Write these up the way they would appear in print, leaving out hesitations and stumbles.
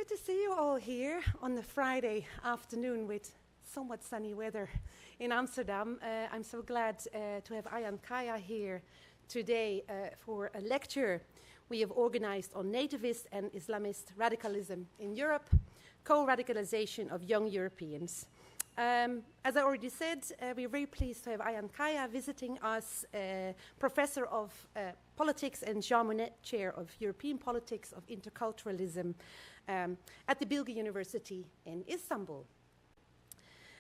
good to see you all here on the Friday afternoon with somewhat sunny weather in Amsterdam. I'm so glad to have Ayhan Kaya here today for a lecture we have organized on Nativist and Islamist radicalism in Europe, Co-Radicalisation of young Europeans. As I already said, we're very pleased to have Ayhan Kaya visiting us, Professor of Politics and Jean Monnet Chair of European Politics of Interculturalism at the Bilgi University in Istanbul.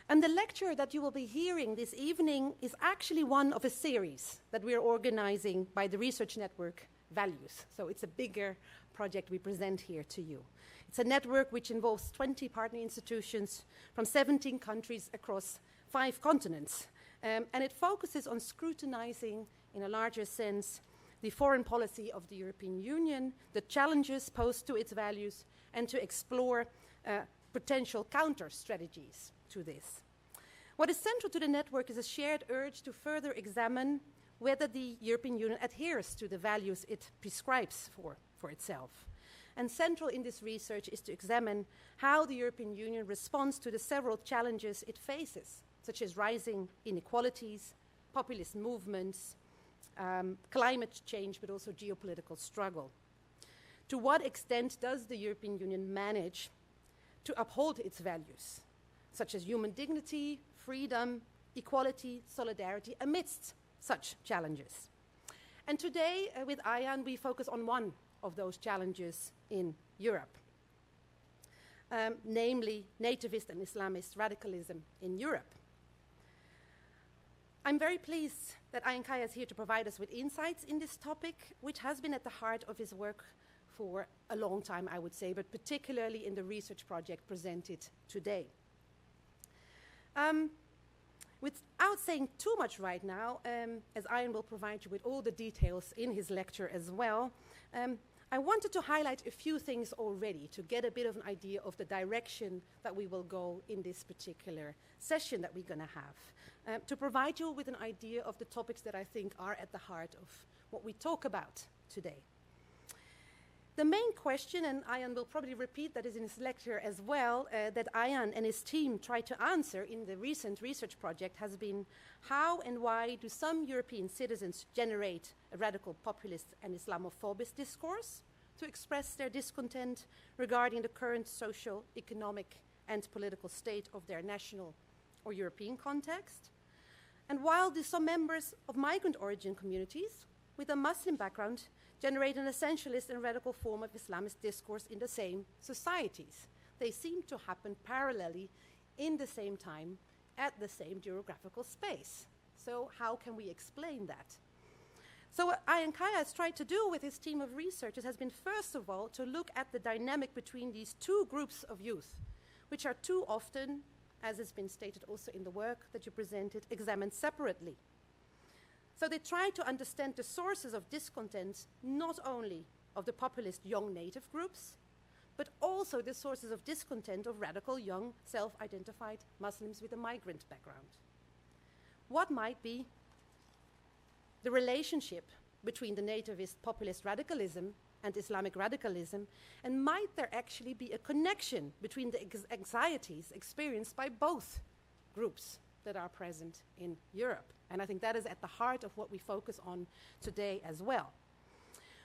And the lecture that you will be hearing this evening is actually one of a series that we are organizing by the research network Values. So it's a bigger project we present here to you. It's a network which involves 20 partner institutions from 17 countries across 5 continents. And it focuses on scrutinizing, in a larger sense, the foreign policy of the European Union, the challenges posed to its values, and to explore potential counter-strategies to this. What is central to the network is a shared urge to further examine whether the European Union adheres to the values it prescribes for itself. And central in this research is to examine how the European Union responds to the several challenges it faces, such as rising inequalities, populist movements, climate change, but also geopolitical struggle. To what extent does the European Union manage to uphold its values, such as human dignity, freedom, equality, solidarity, amidst such challenges? And today, with Ayhan, we focus on one of those challenges in Europe, namely nativist and Islamist radicalism in Europe. I'm very pleased that Ayhan Kaya is here to provide us with insights in this topic, which has been at the heart of his work for a long time, I would say, but particularly in the research project presented today. Without saying too much right now, as Ayhan will provide you with all the details in his lecture as well, I wanted to highlight a few things already to get a bit of an idea of the direction that we will go in this particular session that we're going to have, to provide you with an idea of the topics that I think are at the heart of what we talk about today. The main question, and Ayhan will probably repeat that is in his lecture as well, that Ayhan and his team tried to answer in the recent research project has been how and why do some European citizens generate a radical populist and Islamophobic discourse to express their discontent regarding the current social, economic, and political state of their national or European context? And while do some members of migrant origin communities with a Muslim background generate an essentialist and radical form of Islamist discourse in the same societies? They seem to happen parallelly in the same time at the same geographical space. So how can we explain that? So what Ayhan Kaya has tried to do with his team of researchers has been, first of all, to look at the dynamic between these two groups of youth, which are too often, as has been stated also in the work that you presented, examined separately. So they try to understand the sources of discontent, not only of the populist young native groups, but also the sources of discontent of radical young self-identified Muslims with a migrant background. What might be the relationship between the nativist populist radicalism and Islamic radicalism, and might there actually be a connection between the anxieties experienced by both groups that are present in Europe? And I think that is at the heart of what we focus on today as well.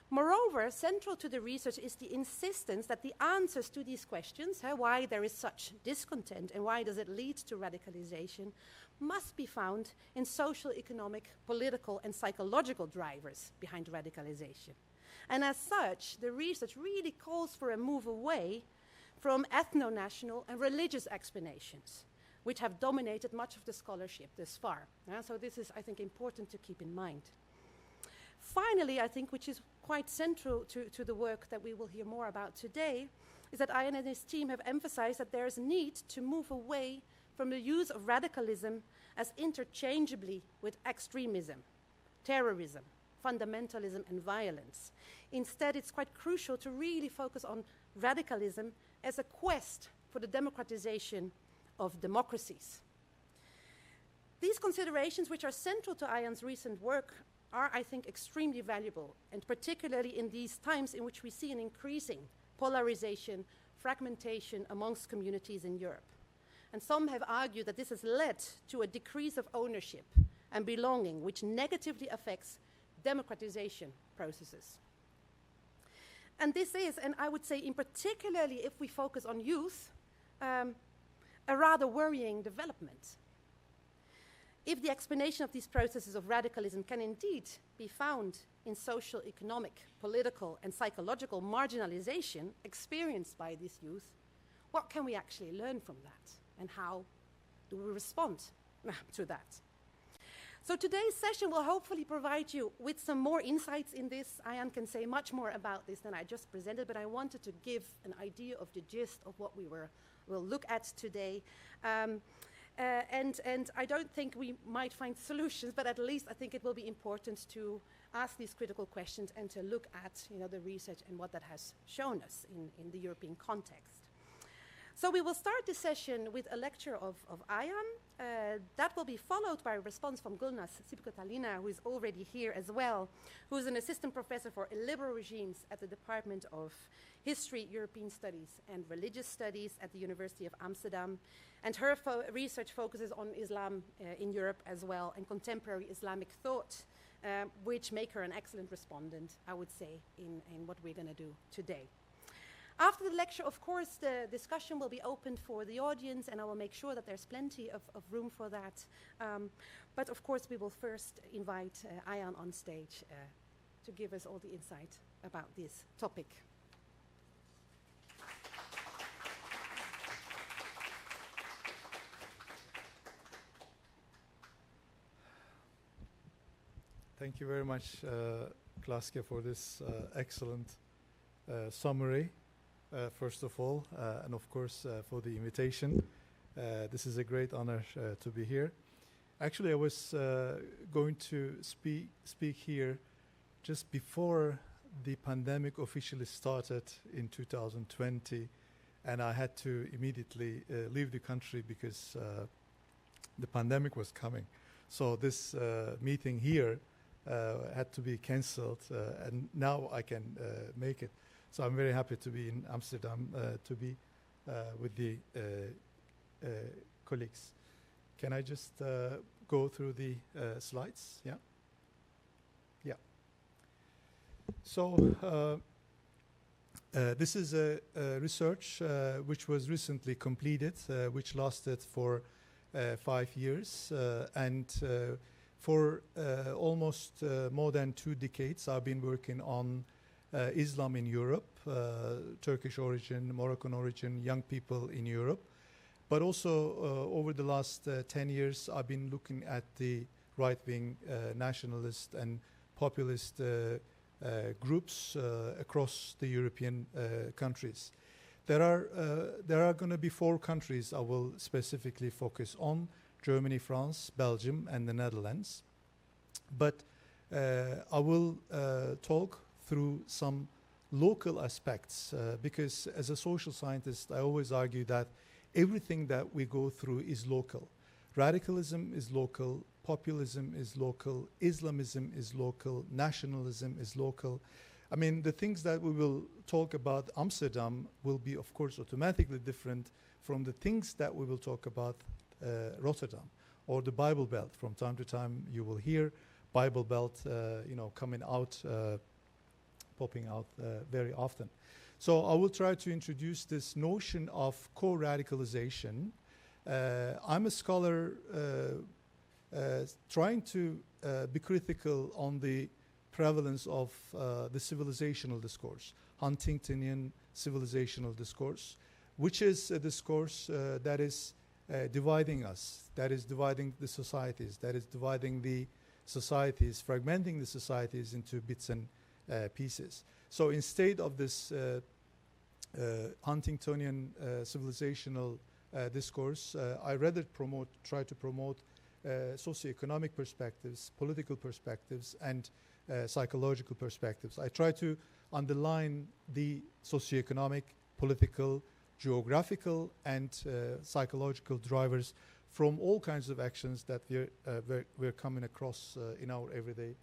Moreover, central to the research is the insistence that the answers to these questions, why there is such discontent and why does it lead to radicalization, must be found in social, economic, political, and psychological drivers behind radicalization. And as such, the research really calls for a move away from ethno-national and religious explanations, which have dominated much of the scholarship thus far. So this is, I think, important to keep in mind. Finally, I think, which is quite central to the work that we will hear more about today, is that Ayhan and his team have emphasized that there is a need to move away from the use of radicalism as interchangeably with extremism, terrorism, fundamentalism, and violence. Instead, it's quite crucial to really focus on radicalism as a quest for the democratization of democracies. These considerations, which are central to Ayhan's recent work, are, I think, extremely valuable, and particularly in these times in which we see an increasing polarization fragmentation amongst communities in Europe. And some have argued that this has led to a decrease of ownership and belonging, which negatively affects democratization processes. And this is, and I would say in particularly if we focus on youth, a rather worrying development. If the explanation of these processes of radicalism can indeed be found in social, economic, political, and psychological marginalization experienced by this youth, what can we actually learn from that? And how do we respond to that? So today's session will hopefully provide you with some more insights in this. Ayhan can say much more about this than I just presented, but I wanted to give an idea of the gist of what we'll look at today. And I don't think we might find solutions, but at least I think it will be important to ask these critical questions and to look at the research and what that has shown us in the European context. So we will start this session with a lecture of Ayhan. That will be followed by a response from Gulnaz Sipkotalina, who is already here as well, who is an assistant professor for illiberal regimes at the Department of History, European Studies and Religious Studies at the University of Amsterdam. And her research focuses on Islam in Europe as well and contemporary Islamic thought, which make her an excellent respondent, I would say, in what we're going to do today. After the lecture, of course, the discussion will be open for the audience, and I will make sure that there's plenty of room for that. But of course, we will first invite Ayhan on stage to give us all the insight about this topic. Thank you very much, Klaske, for this excellent summary. First of all, and of course for the invitation. This is a great honor to be here. Actually, I was going to speak here just before the pandemic officially started in 2020, and I had to immediately leave the country because the pandemic was coming. So this meeting here had to be cancelled, and now I can make it. So I'm very happy to be in Amsterdam, to be with the colleagues. Can I just go through the slides? Yeah? Yeah. So this is a research which was recently completed, which lasted for 5 years. And for almost more than 2 decades, I've been working on Islam in Europe, Turkish origin, Moroccan origin, young people in Europe. But also over the last 10 years, I've been looking at the right-wing nationalist and populist groups across the European countries. There are going to be 4 countries I will specifically focus on: Germany, France, Belgium, and the Netherlands. But I will talk through some local aspects, because as a social scientist, I always argue that everything that we go through is local. Radicalism is local, populism is local, Islamism is local, nationalism is local. I mean, the things that we will talk about Amsterdam will be, of course, automatically different from the things that we will talk about Rotterdam or the Bible Belt. From time to time, you will hear Bible Belt, coming out, popping out very often. So I will try to introduce this notion of co-radicalization. I'm a scholar trying to be critical on the prevalence of the civilizational discourse, Huntingtonian civilizational discourse, which is a discourse that is dividing us, that is dividing the societies, that is dividing the societies, fragmenting the societies into bits and pieces. So instead of this Huntingtonian civilizational discourse, I rather try to promote socioeconomic perspectives, political perspectives, and psychological perspectives. I try to underline the socioeconomic, political, geographical, and psychological drivers from all kinds of actions that we're coming across in our everyday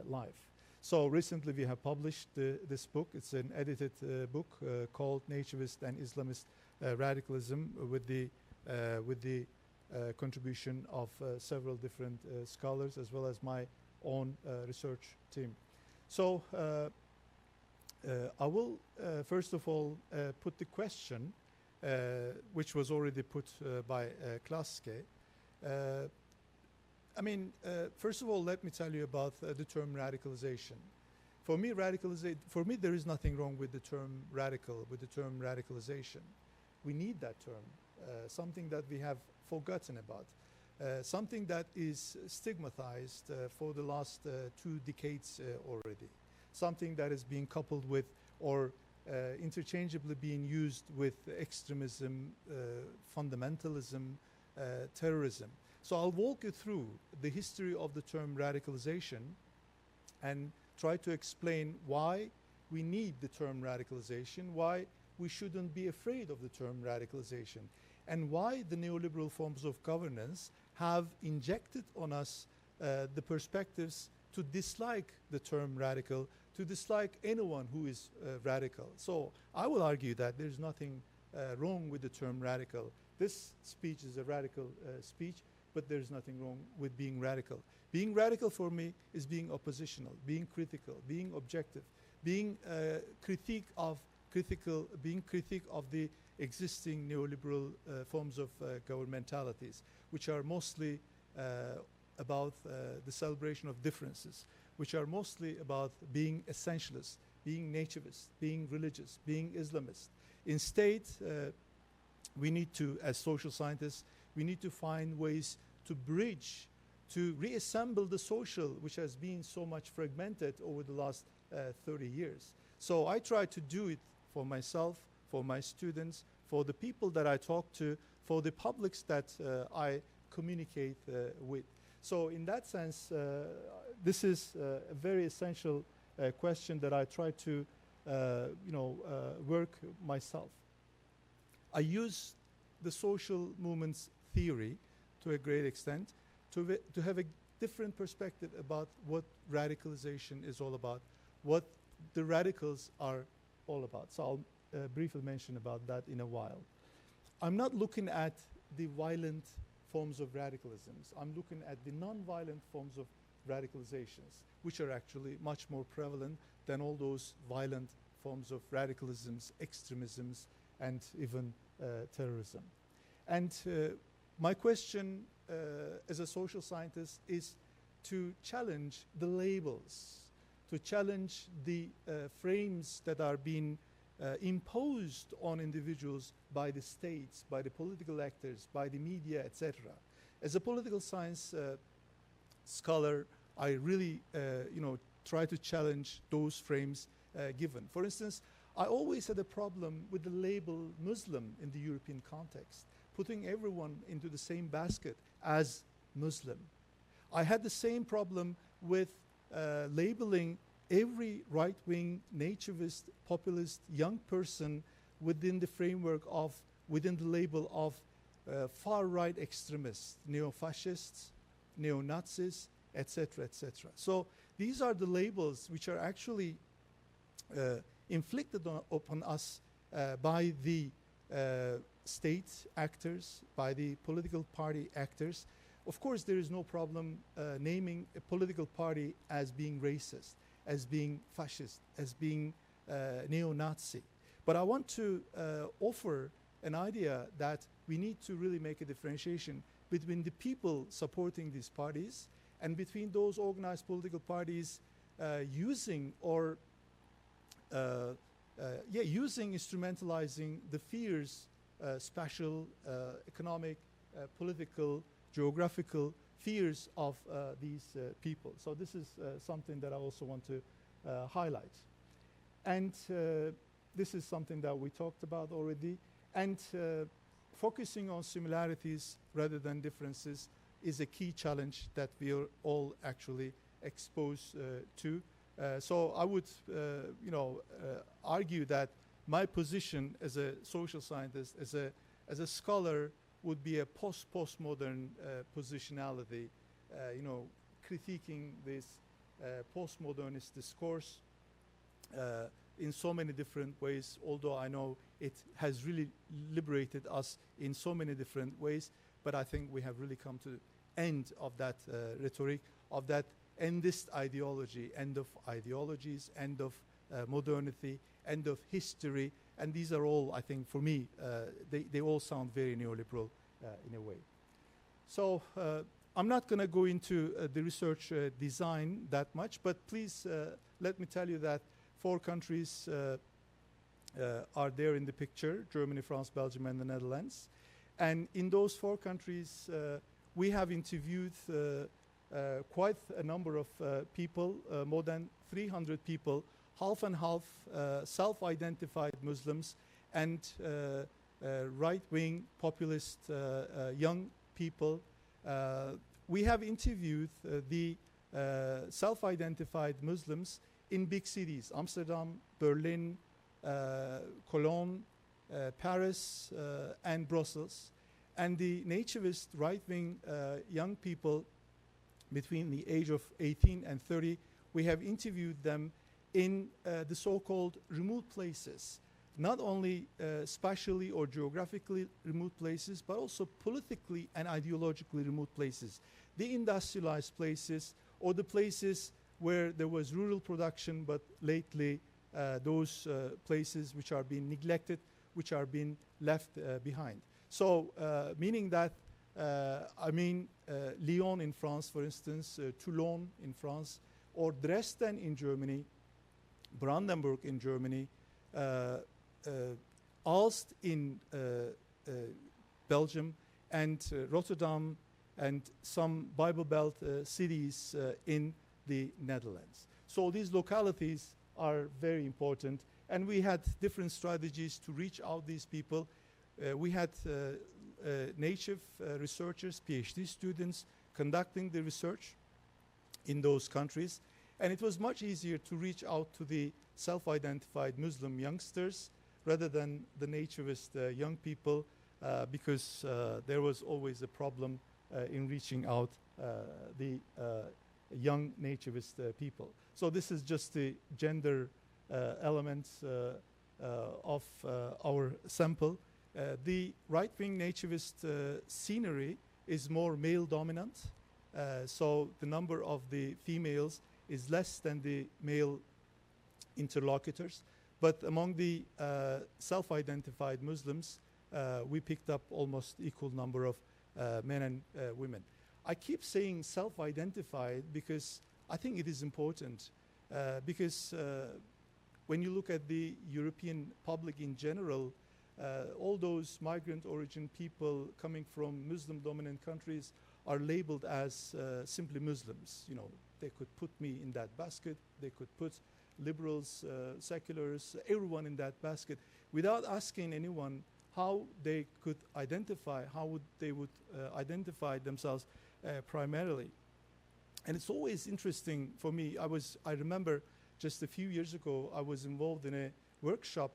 life. So recently we have published this book. It's an edited book called Nativist and Islamist Radicalism with the contribution of several different scholars as well as my own research team. So I will first of all put the question which was already put by Klaske. First of all, let me tell you about the term radicalization. For me, there is nothing wrong with the term radical, with the term radicalization. We need that term, something that we have forgotten about, something that is stigmatized for the last 2 decades already, something that is being coupled with or interchangeably being used with extremism, fundamentalism, terrorism. So I'll walk you through the history of the term radicalization and try to explain why we need the term radicalization, why we shouldn't be afraid of the term radicalization, and why the neoliberal forms of governance have injected on us the perspectives to dislike the term radical, to dislike anyone who is radical. So I will argue that there's nothing wrong with the term radical. This speech is a radical speech, but there's nothing wrong with being radical. Being radical for me is being oppositional, being critical, being objective, being critique of the existing neoliberal forms of governmentalities, which are mostly about the celebration of differences, which are mostly about being essentialist, being nativist, being religious, being Islamist. Instead, we need to, as social scientists, we need to find ways to bridge, to reassemble the social, which has been so much fragmented over the last 30 years. So I try to do it for myself, for my students, for the people that I talk to, for the publics that I communicate with. So in that sense, this is a very essential question that I try to work myself. I use the social movements theory to a great extent to have a different perspective about what radicalization is all about, what the radicals are all about. So I'll briefly mention about that in a while. I'm not looking at the violent forms of radicalisms. I'm looking at the non-violent forms of radicalizations, which are actually much more prevalent than all those violent forms of radicalisms, extremisms, and even terrorism. And my question as a social scientist is to challenge the labels, to challenge the frames that are being imposed on individuals by the states, by the political actors, by the media, etc. As a political science scholar, I really try to challenge those frames given. For instance, I always had a problem with the label Muslim in the European context, putting everyone into the same basket as Muslim. I had the same problem with labeling every right-wing, nativist, populist young person within the framework of, within the label of far-right extremists, neo-fascists, neo-Nazis, etc., etc. So these are the labels which are actually inflicted upon us by the state actors, by the political party actors. Of course, there is no problem naming a political party as being racist, as being fascist, as being neo-Nazi. But I want to offer an idea that we need to really make a differentiation between the people supporting these parties and between those organized political parties using or instrumentalizing the fears, spatial, economic, political, geographical fears of these people. So this is something that I also want to highlight. And this is something that we talked about already. And focusing on similarities rather than differences is a key challenge that we are all actually exposed to. So I would argue that my position as a social scientist, as a scholar, would be a postmodern positionality, critiquing this postmodernist discourse in so many different ways, although I know it has really liberated us in so many different ways, but I think we have really come to the end of that rhetoric, of that endist ideology, end of ideologies, end of modernity, end of history, and these are all, I think, for me, they all sound very neoliberal in a way. So I'm not going to go into the research design that much, but please let me tell you that 4 countries are there in the picture: Germany, France, Belgium, and the Netherlands. And in those 4 countries, we have interviewed quite a number of people, more than 300 people, half and half self-identified Muslims and right-wing populist young people. We have interviewed the self-identified Muslims in big cities: Amsterdam, Berlin, Cologne, Paris, and Brussels. And the nativist right-wing young people between the age of 18 and 30, we have interviewed them in the so-called remote places, not only spatially or geographically remote places, but also politically and ideologically remote places, the industrialized places, or the places where there was rural production, but lately those places which are being neglected, which are being left behind. So meaning that, Lyon in France, for instance, Toulon in France, or Dresden in Germany, Brandenburg in Germany, Aalst in Belgium, and Rotterdam, and some Bible Belt cities in the Netherlands. So these localities are very important, and we had different strategies to reach out these people. We had native researchers, PhD students, conducting the research in those countries, and it was much easier to reach out to the self-identified Muslim youngsters rather than the nativist young people, because there was always a problem in reaching out the young nativist people. So this is just the gender elements of our sample. The right-wing nativist scenery is more male-dominant, so the number of the females is less than the male interlocutors. But among the self-identified Muslims, we picked up almost equal number of men and women. I keep saying self-identified because I think it is important, because when you look at the European public in general, all those migrant origin people coming from Muslim-dominant countries are labeled as simply Muslims. You know, they could put me in that basket. They could put liberals, seculars, everyone in that basket, without asking anyone how they could identify, they would identify themselves primarily. And it's always interesting for me. I remember just a few years ago, I was involved in a workshop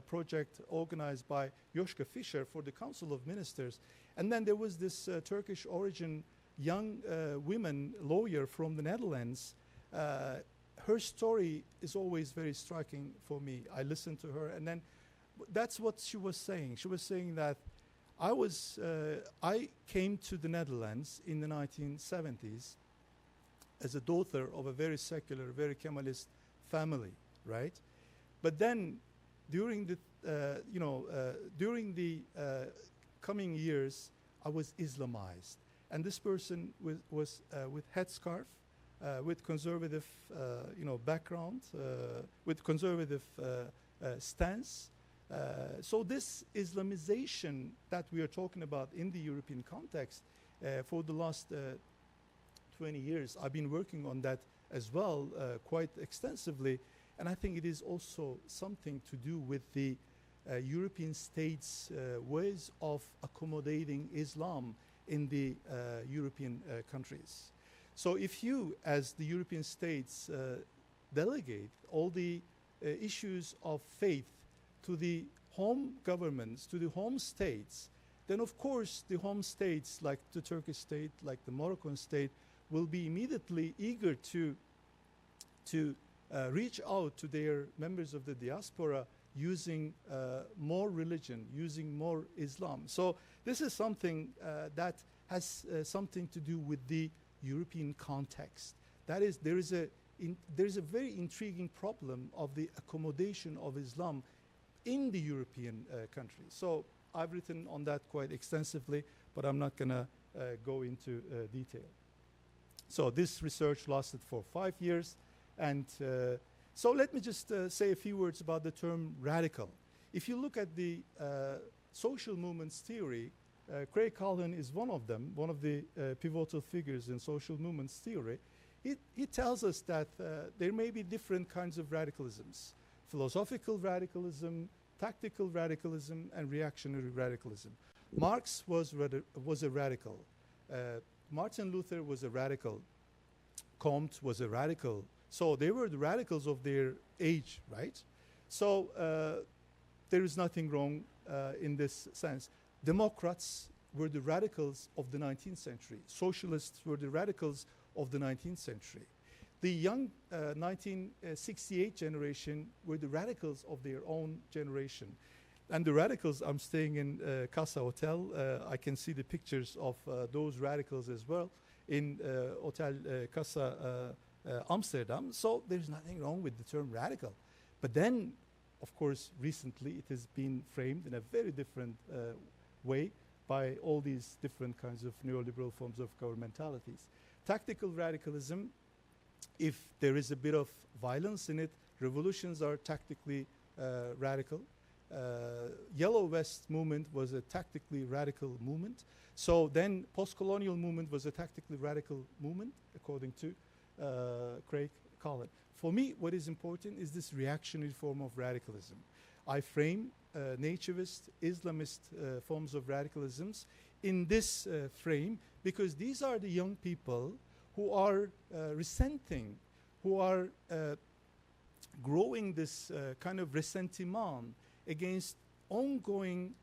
project organized by Joschka Fischer for the Council of Ministers. And then there was this Turkish origin young woman lawyer from the Netherlands. Her story is always very striking for me. I listened to her, and then that's what she was saying. She was saying that I came to the Netherlands in the 1970s as a daughter of a very secular, very Kemalist family, right? But then, during the coming years, I was Islamized, and this person was with headscarf, with conservative, background, with conservative stance. So this Islamization that we are talking about in the European context, for the last 20 years, I've been working on that as well, quite extensively. And I think it is also something to do with the European states' ways of accommodating Islam in the European countries. So if you, as the European states, delegate all the issues of faith to the home governments, to the home states, then of course the home states, like the Turkish state, like the Moroccan state, will be immediately eager to to reach out to their members of the diaspora using more religion, using more Islam. So this is something that has something to do with the European context. That is, there is a very intriguing problem of the accommodation of Islam in the European countries. So I've written on that quite extensively, but I'm not going to go into detail. So this research lasted for 5 years. And so let me just say a few words about the term radical. If you look at the social movements theory, Craig Calhoun is one of them, one of the pivotal figures in social movements theory. He tells us that there may be different kinds of radicalisms: philosophical radicalism, tactical radicalism, and reactionary radicalism. Marx was a radical. Martin Luther was a radical. Comte was a radical. So they were the radicals of their age, right? So there is nothing wrong in this sense. Democrats were the radicals of the 19th century. Socialists were the radicals of the 19th century. The young 1968 generation were the radicals of their own generation. And the radicals, I'm staying in Casa Hotel. I can see the pictures of those radicals as well in Hotel Casa Amsterdam. So there's nothing wrong with the term radical. But then, of course, recently it has been framed in a very different way by all these different kinds of neoliberal forms of governmentalities. Tactical radicalism, if there is a bit of violence in it, revolutions are tactically radical. Yellow Vest movement was a tactically radical movement. So then post-colonial movement was a tactically radical movement, according to Craig Calhoun. For me, what is important is this reactionary form of radicalism. I frame nativist, Islamist forms of radicalisms in this frame because these are the young people who are resenting, who are growing this kind of ressentiment against ongoing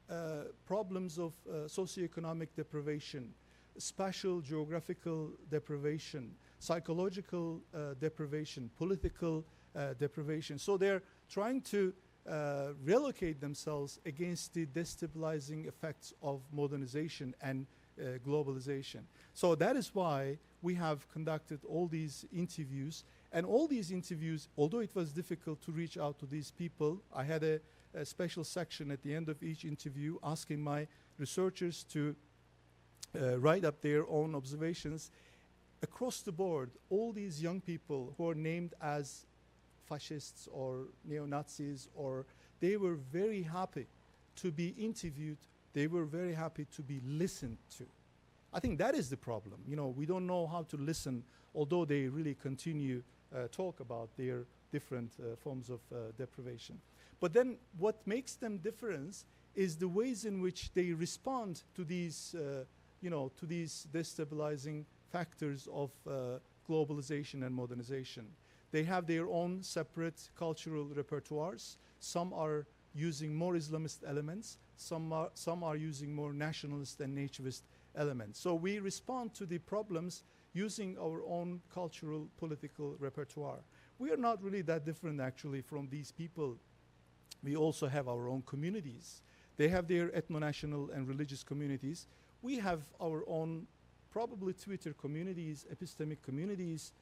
problems of socioeconomic deprivation, spatial geographical deprivation, psychological deprivation, political deprivation. So they're trying to relocate themselves against the destabilizing effects of modernization and globalization. So that is why we have conducted all these interviews. And all these interviews, although it was difficult to reach out to these people, I had a special section at the end of each interview asking my researchers to write up their own observations. Across the board, all these young people who are named as fascists or neo-Nazis, or they were very happy to be interviewed. They were very happy to be listened to. I think that is the problem. You know, we don't know how to listen, although they really continue talk about their different forms of deprivation. But then what makes them different is the ways in which they respond to these, to these destabilizing factors of globalization and modernization. They have their own separate cultural repertoires. Some are using more Islamist elements. Some are using more nationalist and nativist elements. So we respond to the problems using our own cultural, political repertoire. We are not really that different, actually, from these people. We also have our own communities. They have their ethno-national and religious communities. We have our own, probably Twitter communities, epistemic communities,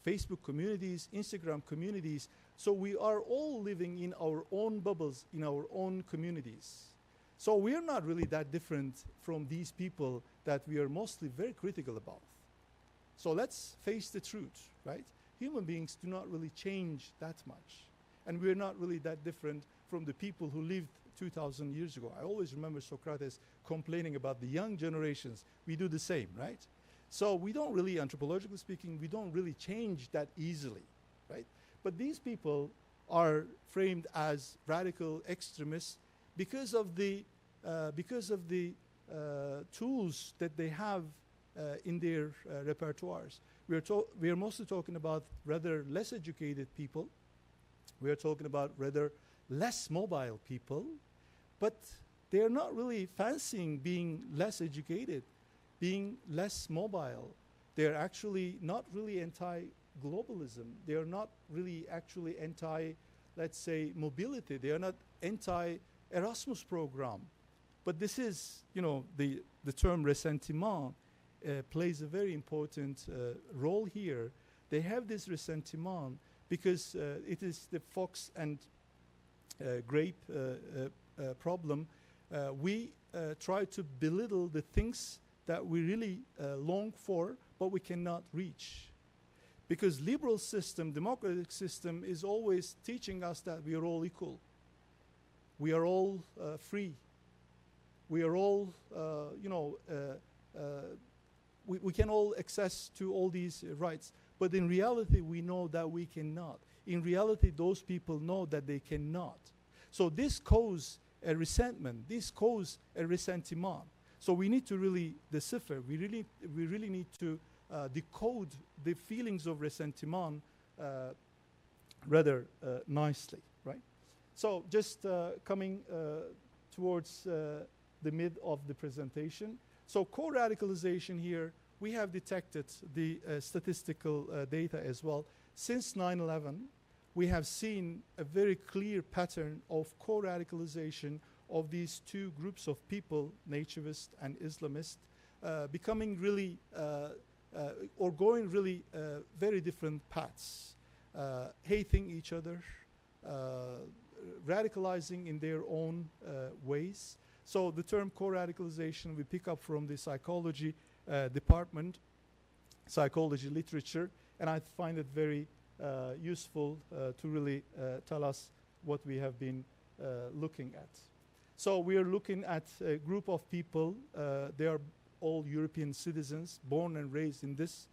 Facebook communities, Instagram communities. So we are all living in our own bubbles, in our own communities. So we are not really that different from these people that we are mostly very critical about. So let's face the truth, right? Human beings do not really change that much. And we're not really that different from the people who lived 2,000 years ago. I always remember Socrates complaining about the young generations. We do the same, right? So we don't really, anthropologically speaking, we don't really change that easily, right? But these people are framed as radical extremists because of the tools that they have in their repertoires. We are mostly talking about rather less educated people. We are talking about rather less mobile people, but they are not really fancying being less educated, being less mobile. They're actually not really globalism. They are not really actually anti, let's say, mobility. They are not anti-Erasmus program. But this is, you know, the term ressentiment plays a very important role here. They have this ressentiment because it is the fox and grape problem. We try to belittle the things that we really long for, but we cannot reach. Because liberal system, democratic system, is always teaching us that we are all equal. We are all free. We are all, we can all access to all these rights. But in reality, we know that we cannot. In reality, those people know that they cannot. So this causes a resentment. This causes a ressentiment. So we need to really decipher. We really need to decode the feelings of ressentiment rather nicely, right? So just coming towards the mid of the presentation. So co-radicalization here, we have detected the statistical data as well. Since 9/11, we have seen a very clear pattern of co-radicalization of these two groups of people, Nativist and Islamist, becoming really, or going really very different paths, hating each other, radicalizing in their own ways. So the term co-radicalization we pick up from the psychology department, psychology literature, and I find it very useful to really tell us what we have been looking at. So we are looking at a group of people. They are all European citizens, born and raised in this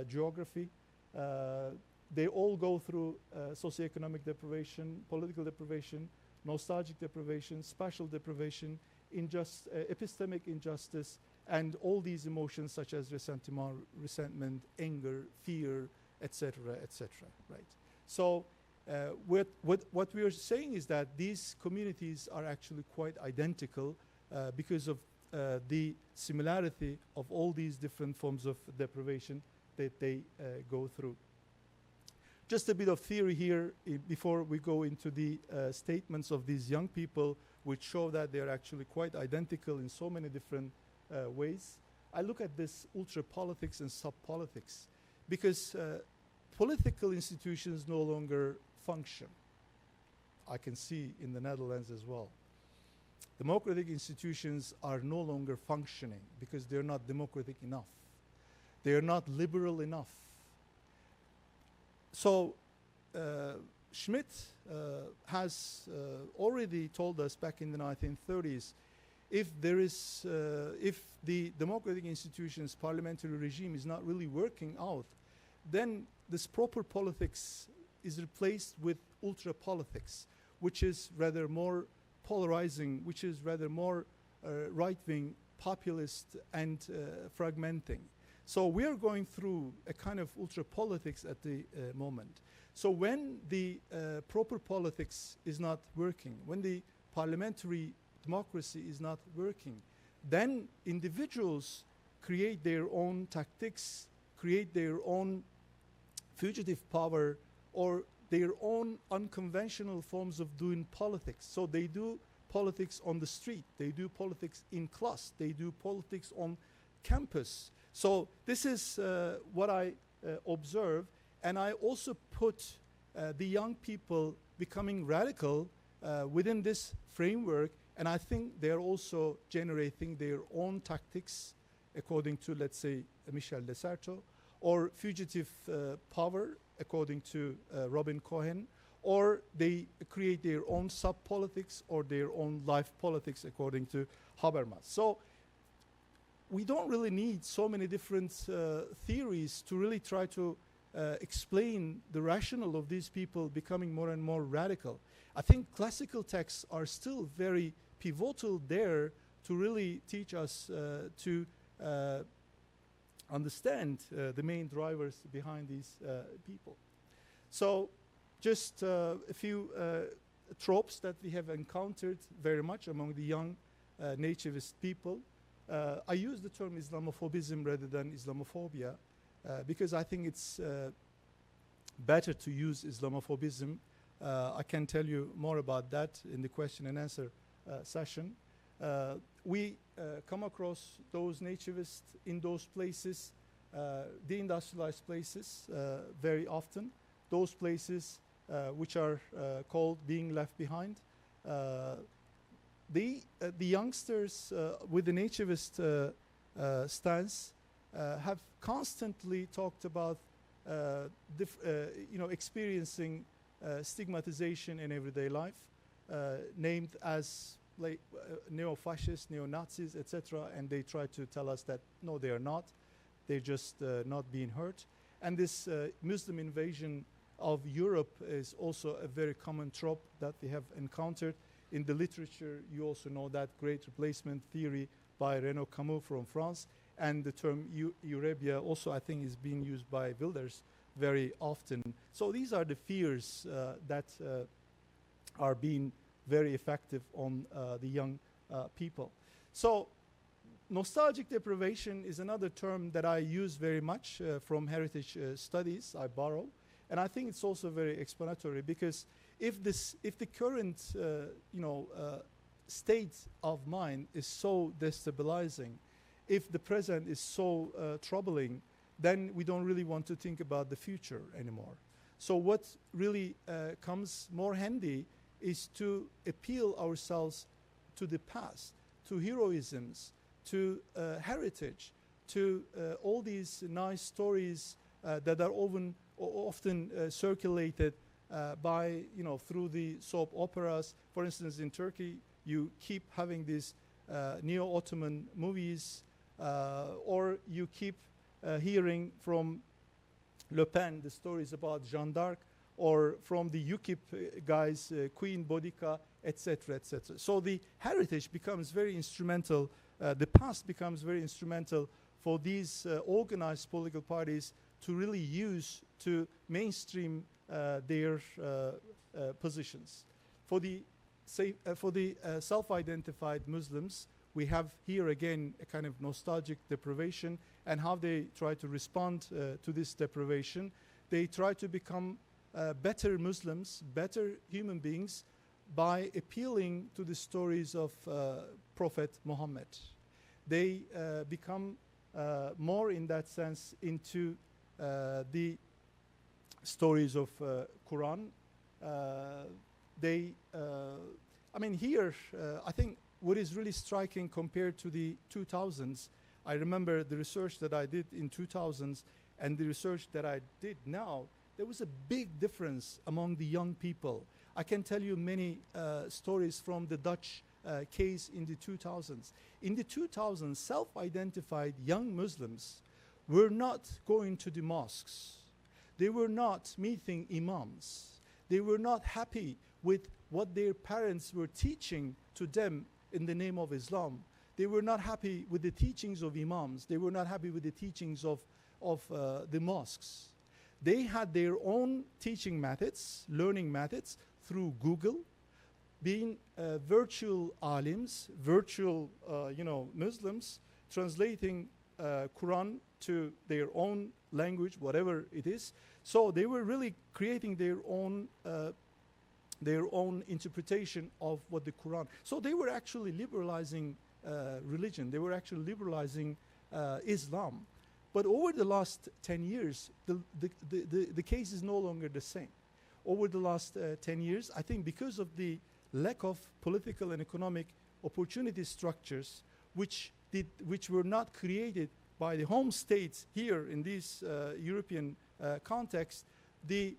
geography. They all go through socioeconomic deprivation, political deprivation, nostalgic deprivation, spatial deprivation, epistemic injustice, and all these emotions such as resentment, anger, fear, etc., etc. Right? So what we are saying is that these communities are actually quite identical because of the similarity of all these different forms of deprivation that they go through. Just a bit of theory here before we go into the statements of these young people, which show that they are actually quite identical in so many different ways. I look at this ultra-politics and sub-politics because political institutions no longer function. I can see in the Netherlands as well. Democratic institutions are no longer functioning because they're not democratic enough. They are not liberal enough. So Schmidt has already told us back in the 1930s, if the democratic institutions, parliamentary regime is not really working out, then this proper politics is replaced with ultra politics, which is rather more polarizing, which is rather more right-wing, populist, and fragmenting. So we are going through a kind of ultra politics at the moment. So when the proper politics is not working, when the parliamentary democracy is not working, then individuals create their own tactics, create their own fugitive power, or their own unconventional forms of doing politics. So they do politics on the street, they do politics in class, they do politics on campus. So this is what I observe, and I also put the young people becoming radical within this framework, and I think they're also generating their own tactics according to, let's say, Michel Desserteau, or fugitive power according to Robin Cohen, or they create their own sub-politics or their own life politics according to Habermas. So we don't really need so many different theories to really try to explain the rationale of these people becoming more and more radical. I think classical texts are still very pivotal there to really teach us to understand the main drivers behind these people. So just a few tropes that we have encountered very much among the young nativist people. I use the term Islamophobism rather than Islamophobia because I think it's better to use Islamophobism. I can tell you more about that in the question and answer session. We come across those nativists in those places, deindustrialized places, very often. Those places which are called being left behind. The youngsters with the nativist stance have constantly talked about experiencing stigmatization in everyday life, named as like neo-fascists, neo-Nazis, etc. And they try to tell us that no, they are not. They're just not being hurt. And this Muslim invasion of Europe is also a very common trope that we have encountered. In the literature, you also know that great replacement theory by Renaud Camus from France. And the term Eurabia also, I think, is being used by Wilders very often. So these are the fears that are being very effective on the young people. So nostalgic deprivation is another term that I use very much from heritage studies I borrow. And I think it's also very explanatory, because if the current state of mind is so destabilizing, if the present is so troubling, then we don't really want to think about the future anymore. So what really comes more handy is to appeal ourselves to the past, to heroisms, to heritage, to all these nice stories that are often circulated by, through the soap operas. For instance, in Turkey, you keep having these neo-Ottoman movies, or you keep hearing from Le Pen the stories about Jeanne d'Arc, or from the UKIP guys, Queen Boudica, etc., etc. So the heritage becomes very instrumental, the past becomes very instrumental for these organized political parties to really use to mainstream their positions. For the self-identified Muslims, we have here again a kind of nostalgic deprivation, and how they try to respond to this deprivation. They try to become better Muslims, better human beings, by appealing to the stories of Prophet Muhammad. They become more, in that sense, into the stories of Quran. I think what is really striking compared to the 2000s, I remember the research that I did in 2000s and the research that I did now, there was a big difference among the young people. I can tell you many stories from the Dutch case in the 2000s. In the 2000s, self-identified young Muslims were not going to the mosques. They were not meeting imams. They were not happy with what their parents were teaching to them in the name of Islam. They were not happy with the teachings of imams. They were not happy with the teachings of the mosques. They had their own teaching methods, learning methods through Google, being virtual alims, virtual Muslims, translating Quran to their own language, whatever it is. So they were really creating their own interpretation of what the Quran. So they were actually liberalizing religion. They were actually liberalizing Islam. But over the last 10 years, the case is no longer the same. Over the last 10 years, I think because of the lack of political and economic opportunity structures, which were not created by the home states here in this European context, the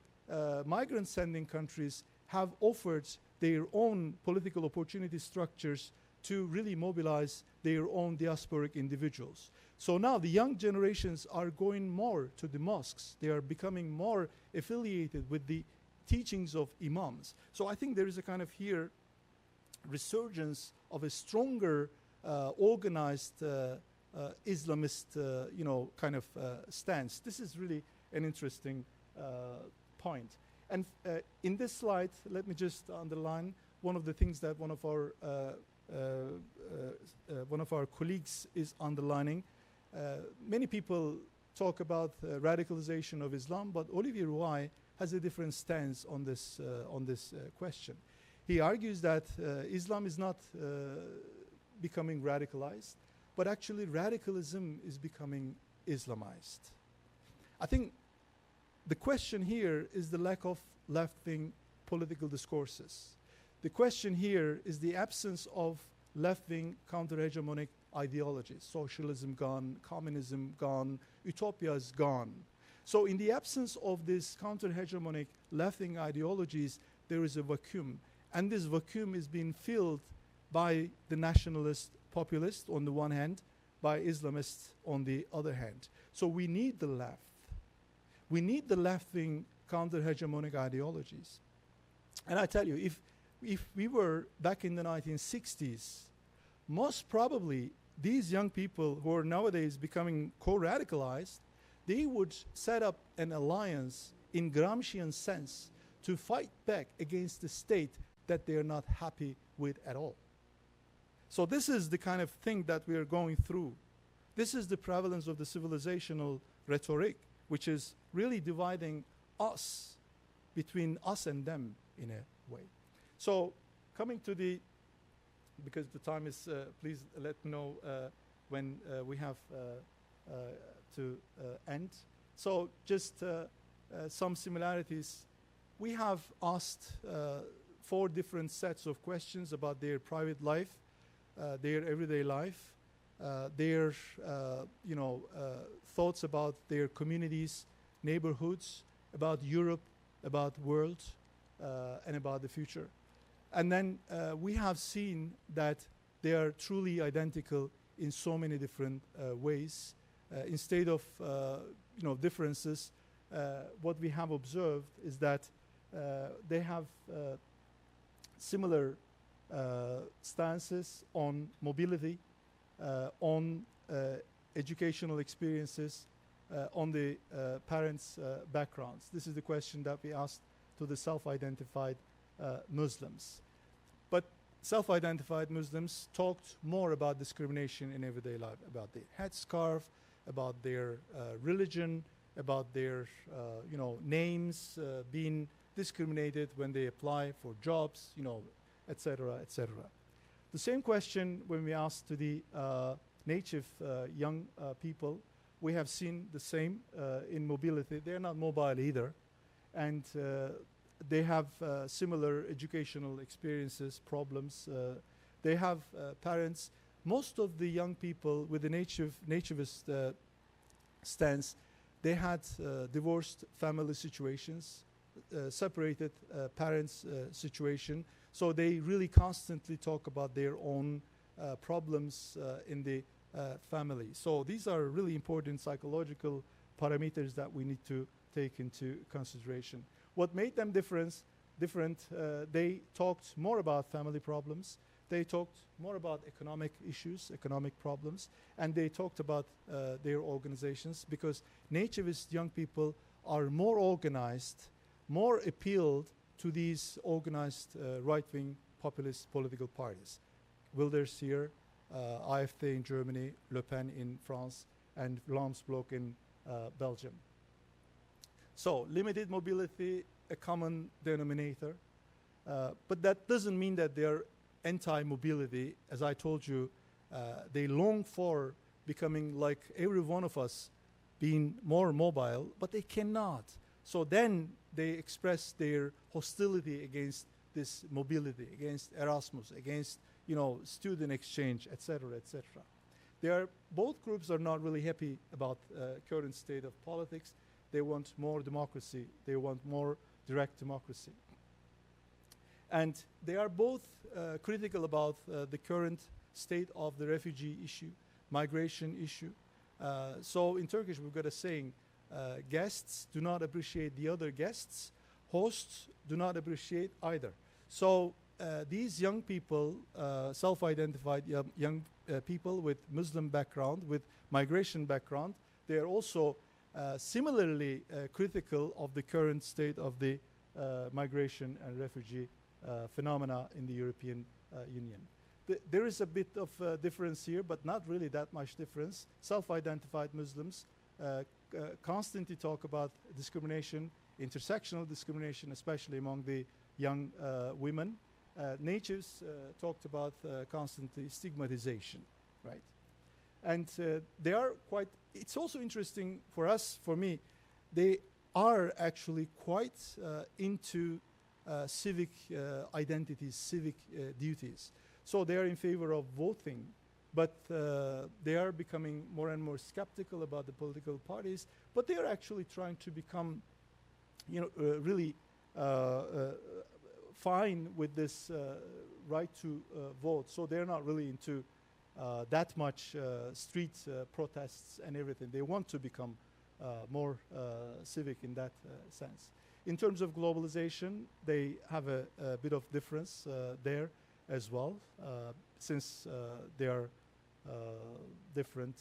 migrant sending countries have offered their own political opportunity structures to really mobilize their own diasporic individuals. So now the young generations are going more to the mosques. They are becoming more affiliated with the teachings of imams. So I think there is a kind of here resurgence of a stronger organized Islamist kind of stance. This is really an interesting point. And in this slide, let me just underline one of the things that one of our colleagues is underlining. Many people talk about radicalization of Islam, but Olivier Rouaille has a different stance on this question. He argues that Islam is not becoming radicalized, but actually radicalism is becoming Islamized. I think the question here is the lack of left-wing political discourses. The question here is the absence of left-wing counter-hegemonic ideologies. Socialism gone, communism gone, utopia is gone. So in the absence of these counter-hegemonic left-wing ideologies, there is a vacuum. And this vacuum is being filled by the nationalist populists on the one hand, by Islamists on the other hand. So we need the left. We need the left-wing counter-hegemonic ideologies. And I tell you, if we were back in the 1960s, most probably these young people who are nowadays becoming co-radicalized, they would set up an alliance in Gramscian sense to fight back against the state that they are not happy with at all. So this is the kind of thing that we are going through. This is the prevalence of the civilizational rhetoric, which is really dividing us between us and them in a way. So coming to the, because the time is, please let me know when we have to end. So just some similarities. We have asked 4 different sets of questions about their private life, their everyday life, their thoughts about their communities, neighborhoods, about Europe, about world, and about the future. And then we have seen that they are truly identical in so many different ways. Instead of differences, what we have observed is that they have similar stances on mobility, on educational experiences, on the parents' backgrounds. This is the question that we asked to the self-identified Muslims. But self-identified Muslims talked more about discrimination in everyday life, about their headscarf, about their religion, about their names being discriminated when they apply for jobs, etc., etc. The same question when we asked to the native young people, we have seen the same in mobility. They're not mobile either, and they have similar educational experiences, problems. They have parents. Most of the young people with the nativist stance, they had divorced family situations, separated parents' situation. So they really constantly talk about their own problems in the family. So these are really important psychological parameters that we need to take into consideration. What made them different, they talked more about family problems, they talked more about economic issues, economic problems, and they talked about their organizations, because nativist young people are more organized, more appealed to these organized right-wing populist political parties. Wilders here, AfD in Germany, Le Pen in France, and Vlaams Blok in Belgium. So limited mobility, a common denominator, but that doesn't mean that they're anti-mobility. As I told you, they long for becoming like every one of us, being more mobile, but they cannot. So then they express their hostility against this mobility, against Erasmus, against student exchange, etc., etc. Both groups are not really happy about current state of politics. They want more democracy. They want more direct democracy. And they are both critical about the current state of the refugee issue, migration issue. So in Turkish, we've got a saying, guests do not appreciate the other guests, hosts do not appreciate either. So these young people, self-identified young people with Muslim background, with migration background, they are also similarly critical of the current state of the migration and refugee phenomena in the European Union. There is a bit of difference here, but not really that much difference. Self-identified Muslims constantly talk about discrimination intersectional discrimination, especially among the young women. Natives talked about constantly stigmatization, right? And they are quite, it's also interesting for us, for me, they are actually quite into civic identities, civic duties. So they are in favor of voting, but they are becoming more and more skeptical about the political parties, but they are actually trying to become, really fine with this right to vote. So they're not really into that much street protests and everything. They want to become more civic in that sense. In terms of globalization, they have a bit of difference there as well, since they are different.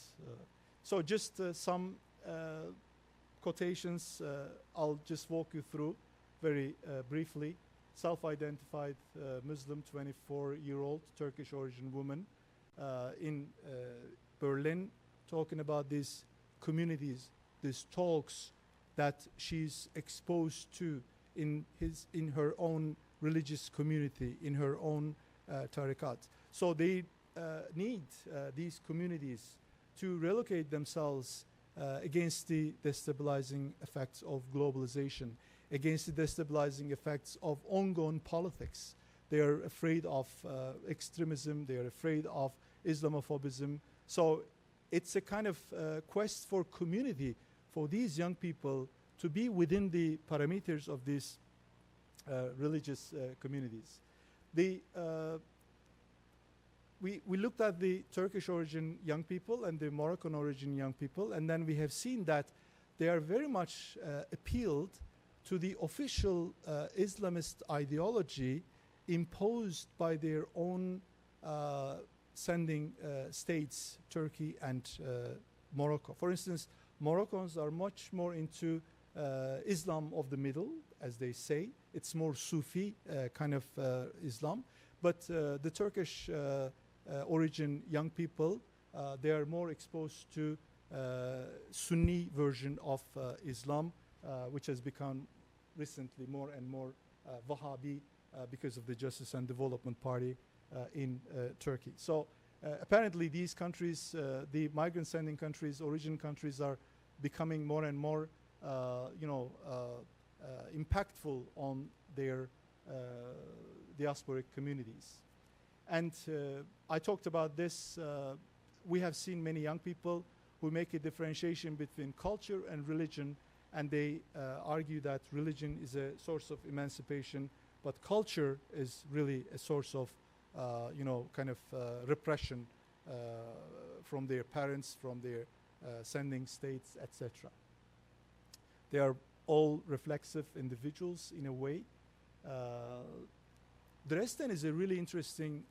So just some quotations I'll just walk you through very briefly. Self-identified Muslim 24-year-old Turkish origin woman in Berlin, talking about these communities, these talks that she's exposed to in her own religious community, in her own tariqat. So they need these communities to relocate themselves against the destabilizing effects of globalization, against the destabilizing effects of ongoing politics. They are afraid of extremism, they are afraid of Islamophobism. So it's a kind of quest for community for these young people to be within the parameters of these religious communities. We looked at the Turkish origin young people and the Moroccan origin young people, and then we have seen that they are very much appealed to the official Islamist ideology imposed by their own sending states, Turkey and Morocco. For instance, Moroccans are much more into Islam of the middle, as they say. It's more Sufi kind of Islam. But the Turkish origin young people, they are more exposed to Sunni version of Islam, which has become recently more and more Wahhabi because of the Justice and Development Party in Turkey. So apparently these countries, the migrant sending countries, origin countries, are becoming more and more impactful on their diasporic communities. And I talked about this. We have seen many young people who make a differentiation between culture and religion, and they argue that religion is a source of emancipation, but culture is really a source of repression from their parents, from their sending states, etc. They are all reflexive individuals in a way. Dresden is a really interesting,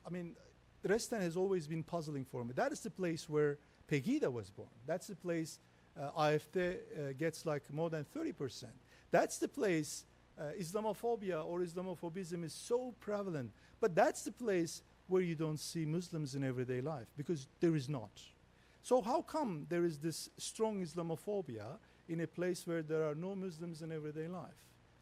Dresden has always been puzzling for me. That is the place where Pegida was born. That's the place AfD gets like more than 30%. That's the place Islamophobia or Islamophobism is so prevalent. But that's the place where you don't see Muslims in everyday life, because there is not. So how come there is this strong Islamophobia in a place where there are no Muslims in everyday life?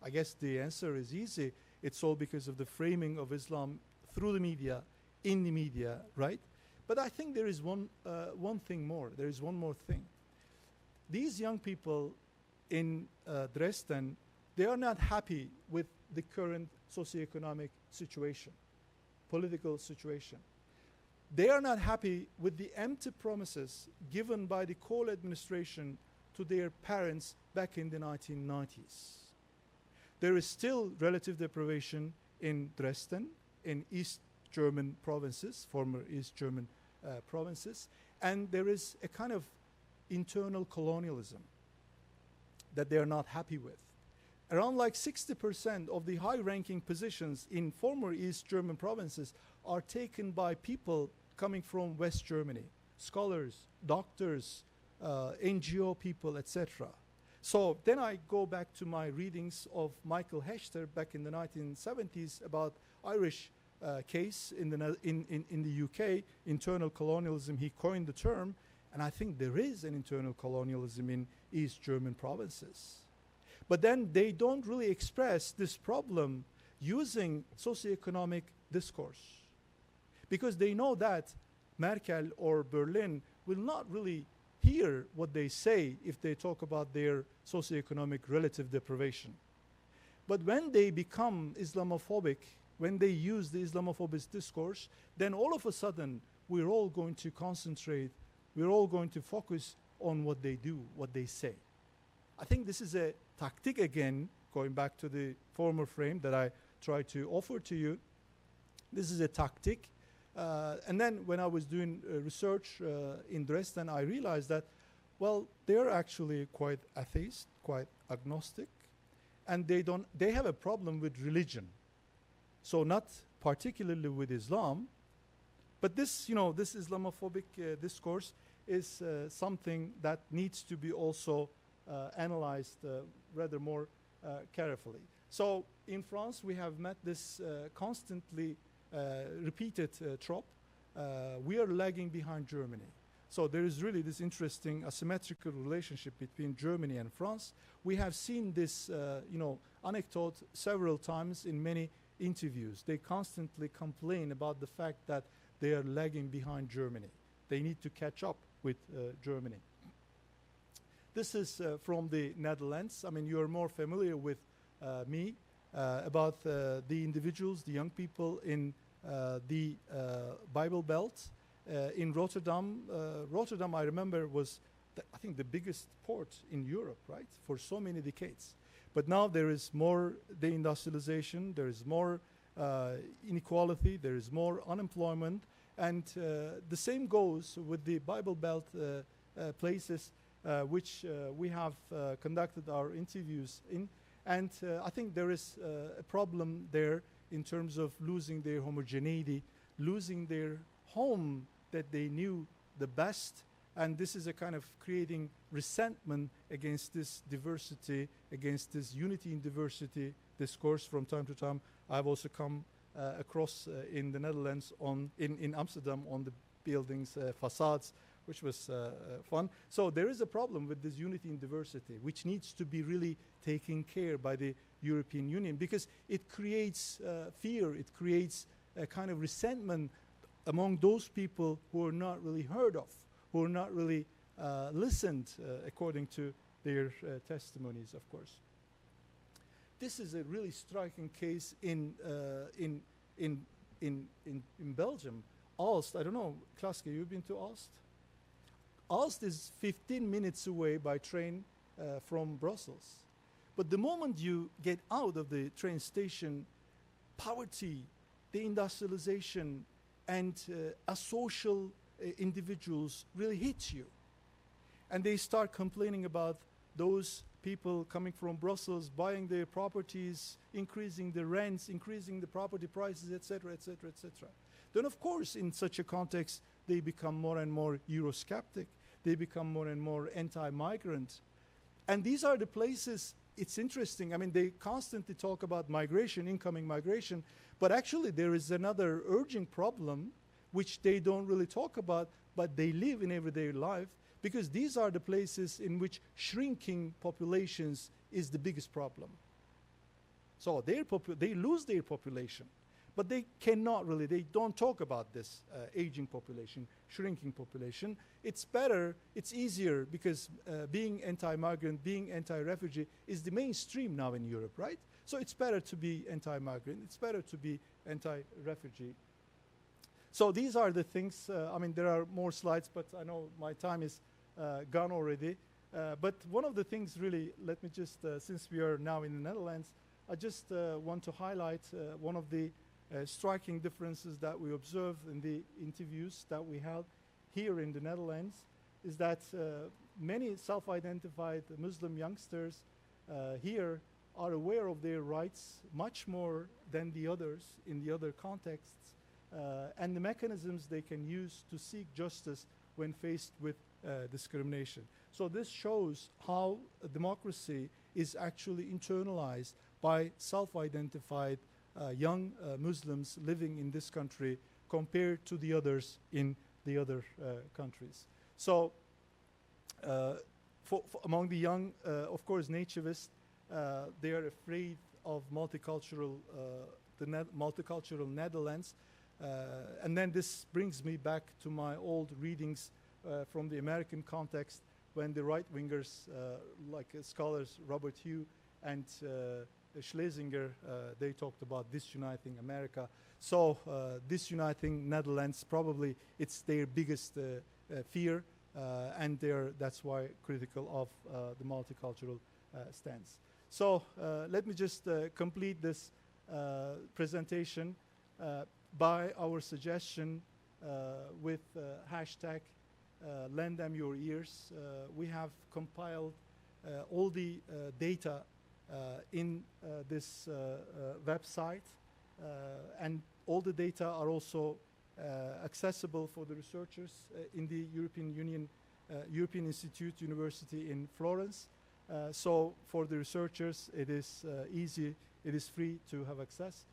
I guess the answer is easy. It's all because of the framing of Islam through the media, in the media, right? But I think there is one thing more. There is one more thing. These young people in Dresden, they are not happy with the current socioeconomic situation, political situation. They are not happy with the empty promises given by the Kohl administration to their parents back in the 1990s. There is still relative deprivation in Dresden, in East German provinces, former East German provinces, and there is a kind of internal colonialism that they are not happy with. Around like 60% of the high-ranking positions in former East German provinces are taken by people coming from West Germany, scholars, doctors, NGO people, etc. So then I go back to my readings of Michael Hechter back in the 1970s about Irish case in the UK, internal colonialism. He coined the term, and I think there is an internal colonialism in East German provinces. But then they don't really express this problem using socioeconomic discourse, because they know that Merkel or Berlin will not really hear what they say if they talk about their socioeconomic relative deprivation. But when they become Islamophobic, when they use the Islamophobic discourse, then all of a sudden we're all going to concentrate, we're all going to focus on what they do, what they say. I think this is a tactic, again, going back to the former frame that I tried to offer to you. This is a tactic. And then when I was doing research in Dresden, I realized that, well, they're actually quite atheist, quite agnostic, and they have a problem with religion. So not particularly with Islam, but this, this Islamophobic discourse is something that needs to be also analyzed rather more carefully. So in France, we have met this constantly repeated trope. We are lagging behind Germany. So there is really this interesting asymmetrical relationship between Germany and France. We have seen this, anecdote several times in many interviews. They constantly complain about the fact that they are lagging behind Germany. They need to catch up with Germany. This is from the Netherlands. I mean, you're more familiar with me about the individuals, the young people in the Bible Belt. In Rotterdam, Rotterdam, I remember, was, I think, the biggest port in Europe, right, for so many decades. But now there is more deindustrialization, there is more inequality, there is more unemployment, and the same goes with the Bible Belt places which we have conducted our interviews in. And I think there is a problem there in terms of losing their homogeneity, losing their home that they knew the best, and this is a kind of creating resentment against this diversity, against this unity in diversity discourse from time to time. I've also come across in the Netherlands, in Amsterdam, on the buildings' facades, which was fun. So there is a problem with this unity in diversity, which needs to be really taken care by the European Union, because it creates fear, it creates a kind of resentment among those people who are not really heard of, who are not really listened according to their testimonies, of course. This is a really striking case in Belgium. Aalst, I don't know, Klaske, you've been to Aalst? Aalst is 15 minutes away by train from Brussels. But the moment you get out of the train station, poverty, deindustrialization, and asocial individuals really hit you. And they start complaining about those people coming from Brussels, buying their properties, increasing the rents, increasing the property prices, etc., etc., etc. Then, of course, in such a context, they become more and more Eurosceptic. They become more and more anti-migrant. And these are the places, it's interesting, I mean, they constantly talk about migration, incoming migration, but actually there is another urgent problem which they don't really talk about, but they live in everyday life, because these are the places in which shrinking populations is the biggest problem. So they lose their population, but they cannot really, they don't talk about this aging population, shrinking population. It's better, it's easier, because being anti-migrant, being anti-refugee is the mainstream now in Europe, right? So it's better to be anti-migrant, it's better to be anti-refugee. So these are the things, I mean, there are more slides, but I know my time is gone already. But one of the things really, let me just, since we are now in the Netherlands, I just want to highlight one of the striking differences that we observed in the interviews that we held here in the Netherlands, is that many self-identified Muslim youngsters here are aware of their rights much more than the others in the other contexts, and the mechanisms they can use to seek justice when faced with discrimination. So this shows how democracy is actually internalized by self-identified young Muslims living in this country compared to the others in the other countries. So among the young, of course, nativists, They are afraid of multicultural, multicultural Netherlands. And then this brings me back to my old readings from the American context, when the right-wingers, like scholars Robert Hugh and Schlesinger, they talked about disuniting America. So disuniting Netherlands, probably it's their biggest fear, and that's why critical of the multicultural stance. So let me just complete this presentation by our suggestion with hashtag lend them your ears. We have compiled all the data in this website, and all the data are also accessible for the researchers in the European Union, European Institute University in Florence. So for the researchers, it is easy, it is free to have access.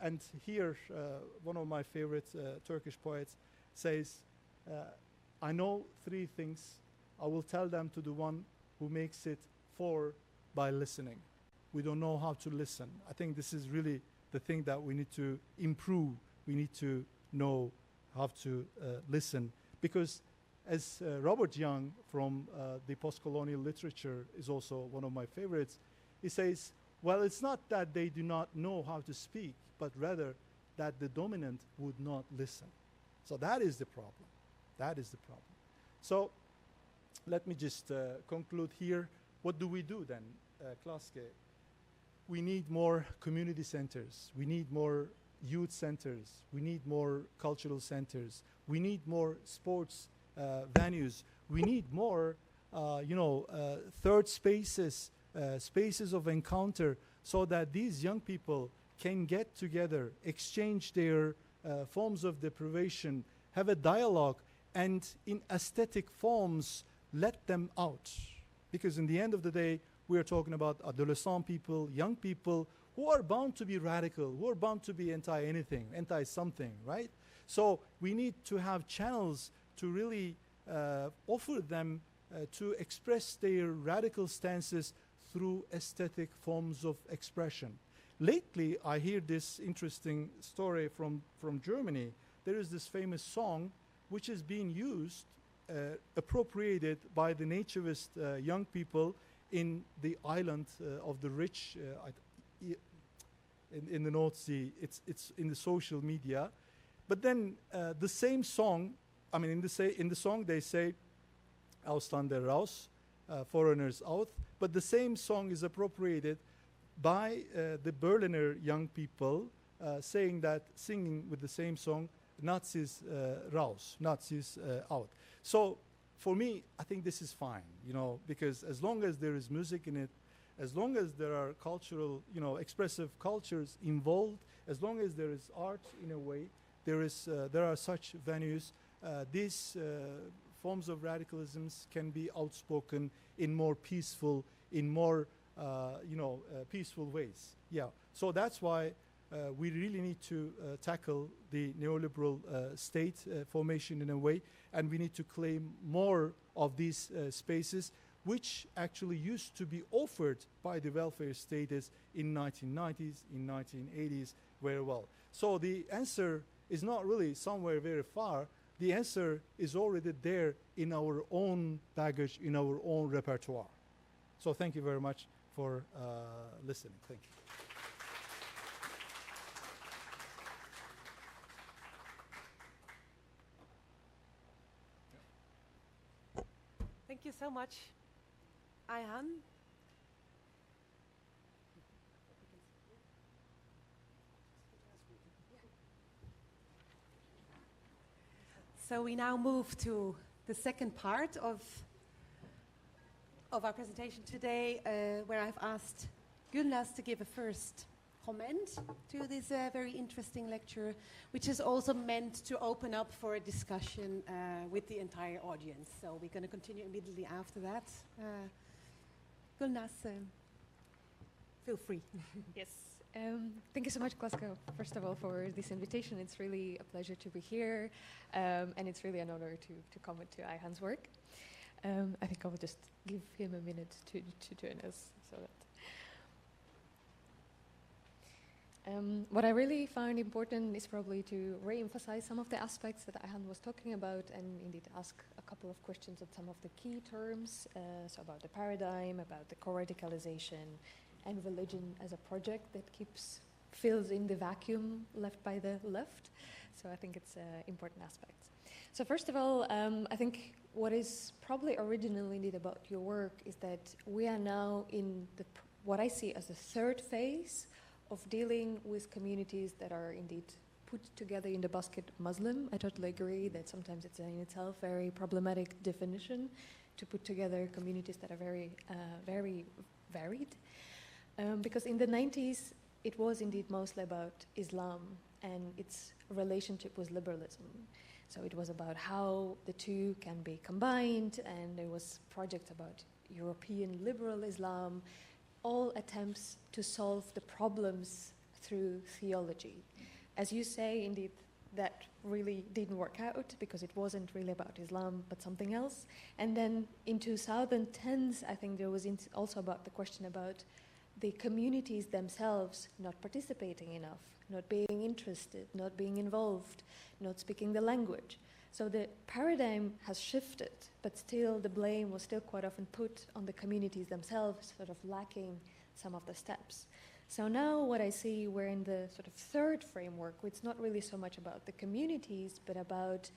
And here, one of my favorite Turkish poets says, I know 3 things, I will tell them to the one who makes it 4 by listening. We don't know how to listen. I think this is really the thing that we need to improve. We need to know how to listen. Because as Robert Young from the post-colonial literature is also one of my favorites, he says, well, it's not that they do not know how to speak, but rather that the dominant would not listen. So that is the problem. That is the problem. So let me just conclude here. What do we do then, Klaske? We need more community centers. We need more youth centers. We need more cultural centers. We need more sports venues. We need more, third spaces, spaces of encounter, so that these young people can get together, exchange their forms of deprivation, have a dialogue, and in aesthetic forms, let them out. Because in the end of the day, we are talking about adolescent people, young people, who are bound to be radical, who are bound to be anti-anything, anti-something, right? So we need to have channels to really offer them to express their radical stances through aesthetic forms of expression. Lately, I hear this interesting story from Germany. There is this famous song which is being used, appropriated by the nativist young people in the island of the rich in the North Sea. It's in the social media. But then the same song, I mean, in the song they say, Ausländer raus, foreigners out. But the same song is appropriated by the Berliner young people, singing with the same song, Nazis raus, Nazis out. So for me, I think this is fine, because as long as there is music in it, as long as there are cultural, expressive cultures involved, as long as there is art in a way, there are such venues. These forms of radicalisms can be outspoken in more peaceful, peaceful ways. Yeah. So that's why we really need to tackle the neoliberal state formation in a way, and we need to claim more of these spaces, which actually used to be offered by the welfare states in 1990s, in 1980s, very well. So the answer is not really somewhere very far. The answer is already there in our own baggage, in our own repertoire. So thank you very much for listening. Thank you. Thank you so much, Ayhan. So we now move to the second part of our presentation today, where I've asked Gülnaz to give a first comment to this very interesting lecture, which is also meant to open up for a discussion with the entire audience. So we're going to continue immediately after that. Gülnaz, feel free. Yes. Thank you so much, Glasgow, first of all, for this invitation. It's really a pleasure to be here, and it's really an honor to comment to Ayhan's work. I think I will just give him a minute to join us. So that. What I really found important is probably to re-emphasize some of the aspects that Ayhan was talking about, and indeed ask a couple of questions on some of the key terms, so about the paradigm, about the co-radicalization, and religion as a project that fills in the vacuum left by the left. So I think it's important aspects. So first of all, I think what is probably original indeed about your work is that we are now in what I see as the third phase of dealing with communities that are indeed put together in the basket Muslim. I totally agree that sometimes it's in itself very problematic definition to put together communities that are very, very varied. Because in the 90s, it was indeed mostly about Islam and its relationship with liberalism. So it was about how the two can be combined, and there was projects about European liberal Islam, all attempts to solve the problems through theology. As you say, indeed, that really didn't work out because it wasn't really about Islam, but something else. And then in 2010s, I think there was also about the question about the communities themselves not participating enough, not being interested, not being involved, not speaking the language. So the paradigm has shifted, but still the blame was still quite often put on the communities themselves, sort of lacking some of the steps. So now what I see, we're in the sort of third framework, which is not really so much about the communities, but about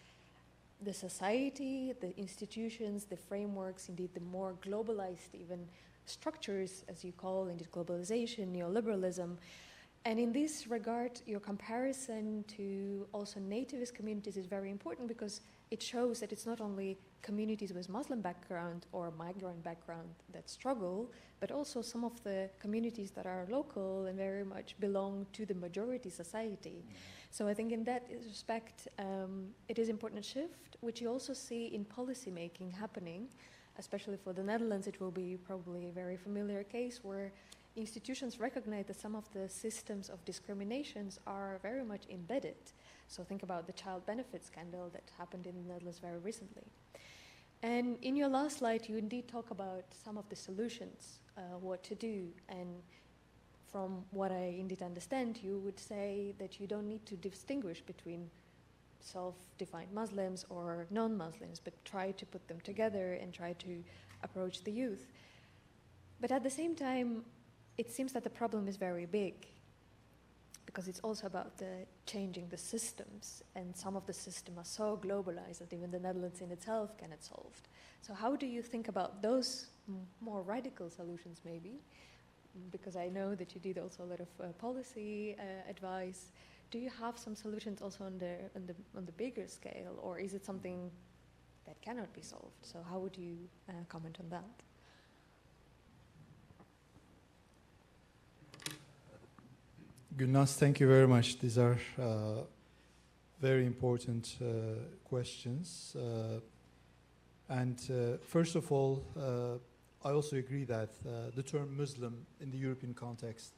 the society, the institutions, the frameworks, indeed the more globalized even structures, as you call, indeed globalization, neoliberalism. And in this regard, your comparison to also nativist communities is very important because it shows that it's not only communities with Muslim background or migrant background that struggle, but also some of the communities that are local and very much belong to the majority society. So I think in that respect, it is important shift, which you also see in policy making happening, especially for the Netherlands. It will be probably a very familiar case where institutions recognize that some of the systems of discriminations are very much embedded. So think about the child benefit scandal that happened in the Netherlands very recently. And in your last slide, you indeed talk about some of the solutions, what to do. And from what I indeed understand, you would say that you don't need to distinguish between self-defined Muslims or non-Muslims, but try to put them together and try to approach the youth. But at the same time, it seems that the problem is very big because it's also about changing the systems, and some of the systems are so globalized that even the Netherlands in itself cannot solve. So how do you think about those more radical solutions maybe? Because I know that you did also a lot of policy advice. Do you have some solutions also on the bigger scale, or is it something that cannot be solved? So how would you comment on that? Gulnaz, thank you very much. These are very important questions. First of all, I also agree that the term Muslim in the European context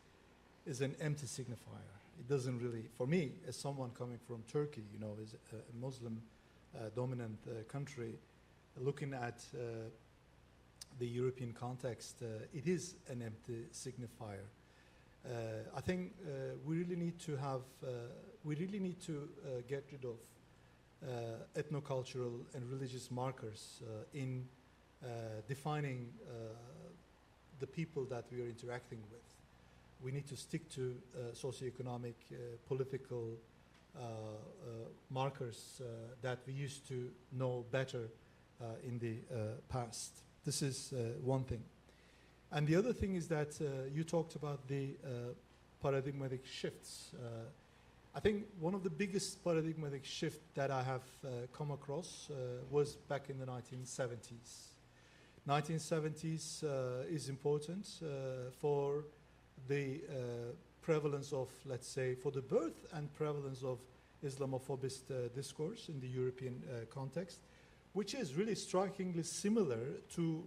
is an empty signifier. It doesn't really, for me, as someone coming from Turkey, you know, is a Muslim dominant country, looking at the European context, it is an empty signifier. I think we really need to get rid of ethnocultural and religious markers in defining the people that we are interacting with. We need to stick to socioeconomic, political markers that we used to know better in the past. This is one thing. And the other thing is that you talked about the paradigmatic shifts. I think one of the biggest paradigmatic shifts that I have come across was back in the 1970s. 1970s is important for the prevalence of, let's say, for the birth and prevalence of Islamophobist discourse in the European context, which is really strikingly similar to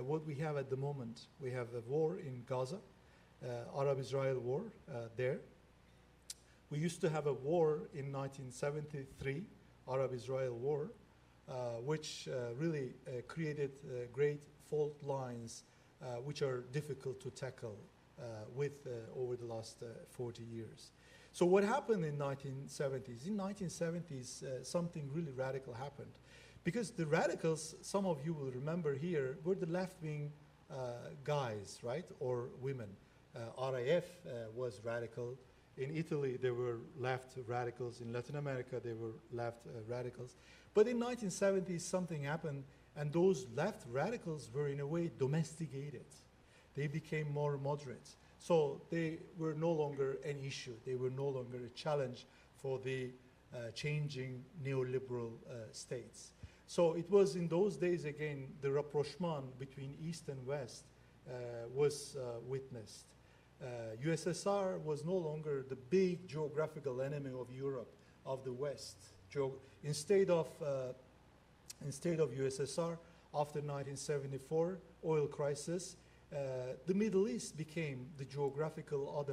what we have at the moment. We have a war in Gaza, Arab-Israel war there. We used to have a war in 1973, Arab-Israel war, which really created great fault lines which are difficult to tackle over the last 40 years. So what happened in 1970s? In 1970s, something really radical happened. Because the radicals, some of you will remember here, were the left-wing guys, right, or women. RAF was radical. In Italy, there were left radicals. In Latin America, there were left radicals. But in 1970s, something happened, and those left radicals were, in a way, domesticated. They became more moderate. So they were no longer an issue. They were no longer a challenge for the changing neoliberal states. So it was in those days, again, the rapprochement between East and West was witnessed. USSR was no longer the big geographical enemy of Europe, of the West. Instead of USSR, after 1974 oil crisis, the Middle East became the geographical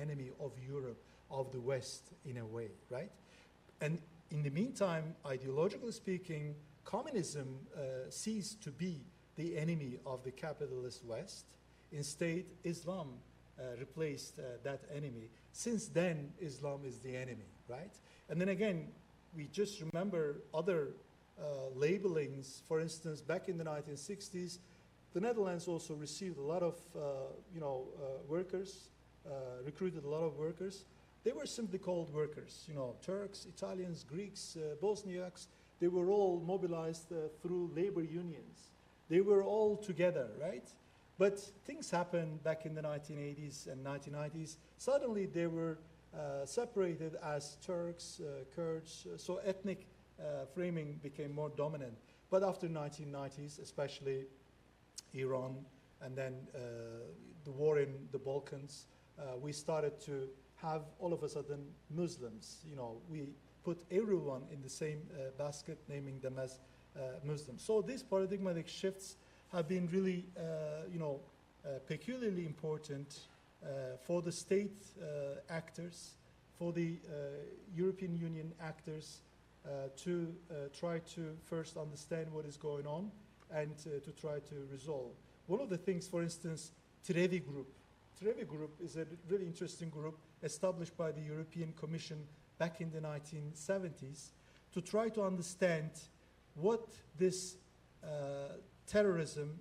enemy of Europe, of the West, in a way, right? And in the meantime, ideologically speaking, communism ceased to be the enemy of the capitalist West. Instead, Islam replaced that enemy. Since then, Islam is the enemy, right? And then again, we just remember other labelings. For instance, back in the 1960s, the Netherlands also received a lot of workers, recruited a lot of workers. They were simply called workers. Turks, Italians, Greeks, Bosniaks, they were all mobilized through labor unions. They were all together, right? But things happened back in the 1980s and 1990s. Suddenly they were separated as Turks, Kurds, so ethnic framing became more dominant. But after 1990s, especially Iran and then the war in the Balkans, we started to have all of a sudden Muslims. We put everyone in the same basket, naming them as Muslims. So these paradigmatic shifts have been really, peculiarly important for the state actors, for the European Union actors to try to first understand what is going on and to try to resolve. One of the things, for instance, Trevi Group. Trevi Group is a really interesting group established by the European Commission back in the 1970s to try to understand what this terrorism,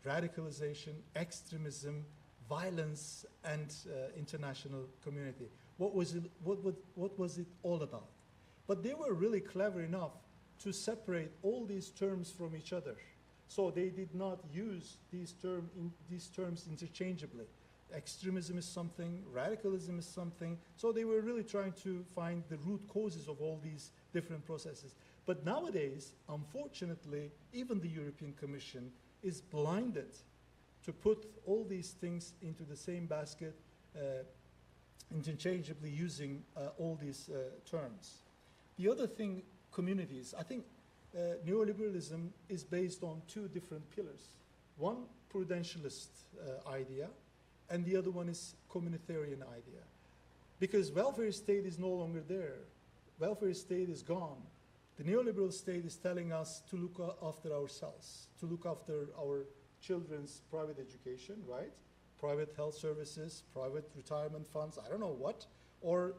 radicalization, extremism, violence, and international community. What was it all about? But they were really clever enough to separate all these terms from each other. So they did not use these terms interchangeably. Extremism is something, radicalism is something. So they were really trying to find the root causes of all these different processes. But nowadays, unfortunately, even the European Commission is blinded to put all these things into the same basket, interchangeably using all these terms. The other thing, communities. I think neoliberalism is based on two different pillars. One, prudentialist idea, and the other one is communitarian idea. Because welfare state is no longer there. Welfare state is gone. The neoliberal state is telling us to look after ourselves, to look after our children's private education, right? Private health services, private retirement funds, I don't know what, or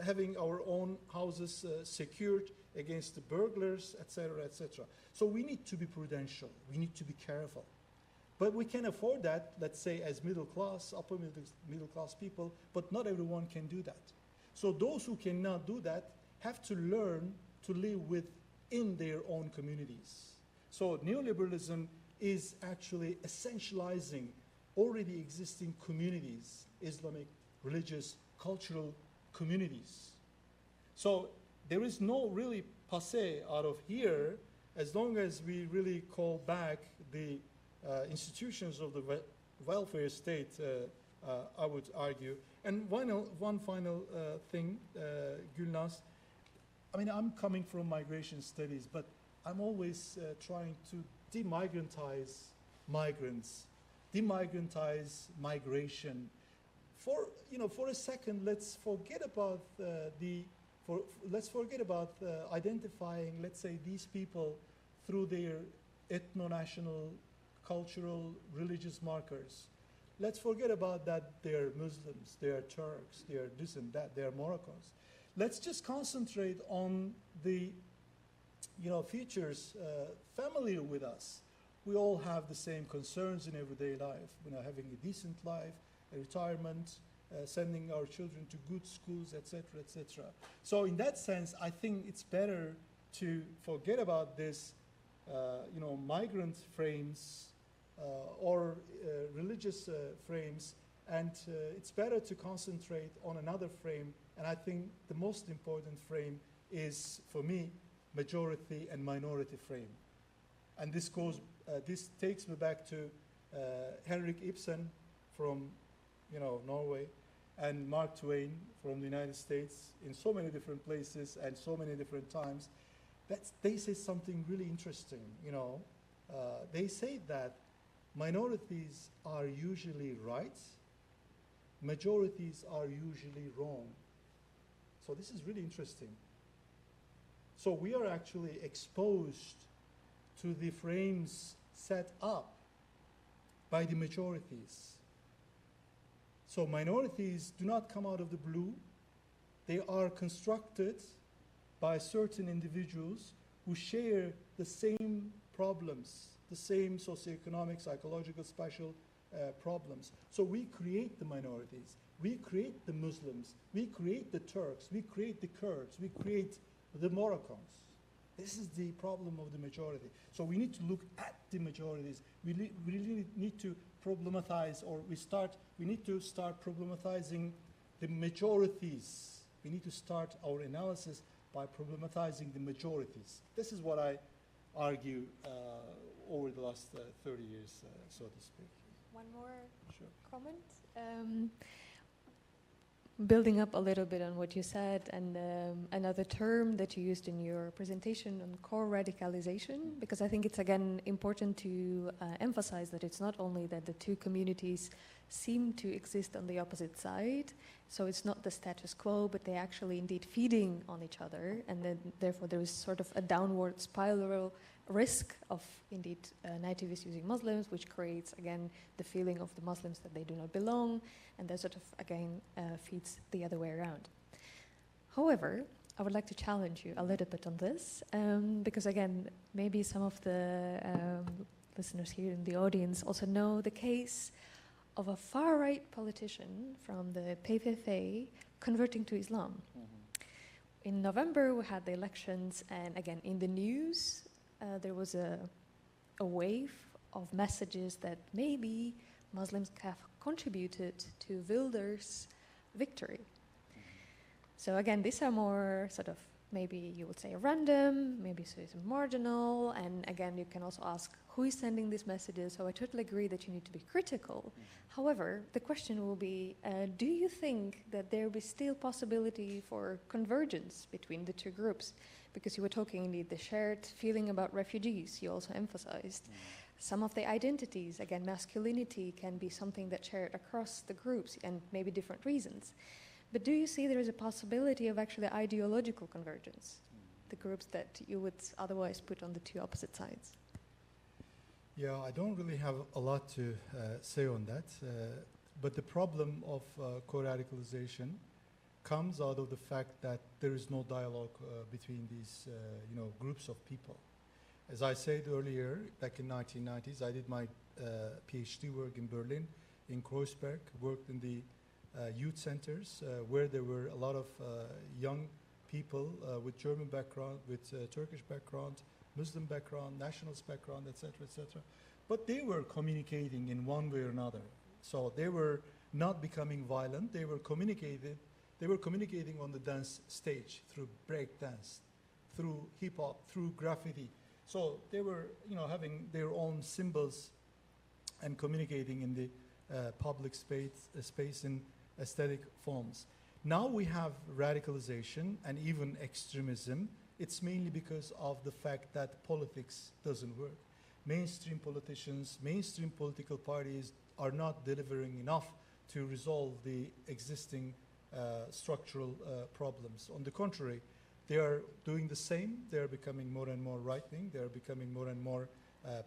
having our own houses secured against the burglars, etc., etc. So we need to be prudential. We need to be careful. But we can afford that, let's say, as middle class, upper middle class people, but not everyone can do that. So those who cannot do that have to learn to live within their own communities. So neoliberalism is actually essentializing already existing communities, Islamic, religious, cultural communities. So there is no really passe out of here as long as we really call back the institutions of the welfare state, I would argue. And one final thing, Gülnaz, I mean, I'm coming from migration studies, but I'm always trying to demigrantize migrants, demigrantize migration. For a second, let's forget about identifying, let's say, these people through their ethno-national cultural, religious markers. Let's forget about that they're Muslims, they're Turks, they're this and that, they're Moroccans. Let's just concentrate on the features familiar with us. We all have the same concerns in everyday life, having a decent life, a retirement, sending our children to good schools, etc., etc. So in that sense, I think it's better to forget about this, migrant frames or religious frames, and it's better to concentrate on another frame. And I think the most important frame is, for me, majority and minority frame. And this takes me back to Henrik Ibsen from Norway, and Mark Twain from the United States, in so many different places and so many different times. They say something really interesting. They say that minorities are usually right, majorities are usually wrong. So this is really interesting. So we are actually exposed to the frames set up by the majorities. So minorities do not come out of the blue. They are constructed by certain individuals who share the same problems, the same socioeconomic, psychological, spatial problems. So we create the minorities, we create the Muslims, we create the Turks, we create the Kurds, we create the Moroccans. This is the problem of the majority. So we need to look at the majorities. We really need to problematize, or we need to start problematizing the majorities. We need to start our analysis by problematizing the majorities. This is what I argue over the last 30 years, so to speak. One more Sure. comment. Building up a little bit on what you said, and another term that you used in your presentation on co-radicalisation, because I think it's again important to emphasize that it's not only that the two communities seem to exist on the opposite side, so it's not the status quo, but they actually indeed feeding on each other, and then therefore there is sort of a downward spiral risk of indeed nativists using Muslims, which creates again the feeling of the Muslims that they do not belong, and that sort of again feeds the other way around. However, I would like to challenge you a little bit on this, because again, maybe some of the listeners here in the audience also know the case of a far-right politician from the PVV converting to Islam. Mm-hmm. In November, we had the elections, and again, in the news, there was a wave of messages that maybe Muslims have contributed to Wilders' victory. So again, these are more sort of, maybe you would say random, maybe so it's marginal, and again, you can also ask who is sending these messages. So I totally agree that you need to be critical. However, the question will be, do you think that there will be still possibility for convergence between the two groups? Because you were talking indeed the shared feeling about refugees, you also emphasized. Some of the identities, again, masculinity can be something that's shared across the groups and maybe different reasons. But do you see there is a possibility of actually ideological convergence, the groups that you would otherwise put on the two opposite sides? Yeah, I don't really have a lot to say on that, but the problem of co-radicalization comes out of the fact that there is no dialogue between these groups of people. As I said earlier, back in 1990s, I did my PhD work in Berlin, in Kreuzberg, worked in the youth centers where there were a lot of young people with German background, with Turkish background, Muslim background, nationalist background, etc., etc. But they were communicating in one way or another. So they were not becoming violent. They were communicating on the dance stage through break dance, through hip hop, through graffiti. So they were, having their own symbols and communicating in the public space in aesthetic forms. Now we have radicalization and even extremism. It's mainly because of the fact that politics doesn't work. Mainstream politicians, mainstream political parties are not delivering enough to resolve the existing structural problems. On the contrary, they are doing the same. They are becoming more and more right-wing. They are becoming more and more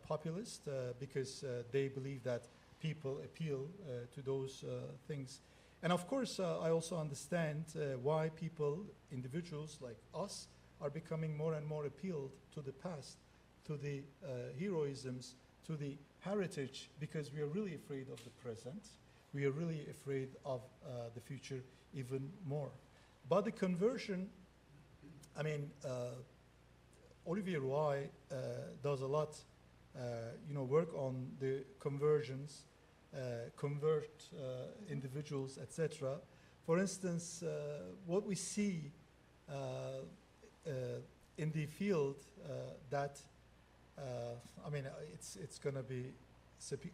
populist because they believe that people appeal to those things. And of course, I also understand why people, individuals like us, are becoming more and more appealed to the past, to the heroisms, to the heritage, because we are really afraid of the present. We are really afraid of the future even more. But the conversion, I mean, Olivier Roy does a lot, work on the conversions, convert individuals, etc. For instance, what we see in the field that, I mean, it's going to be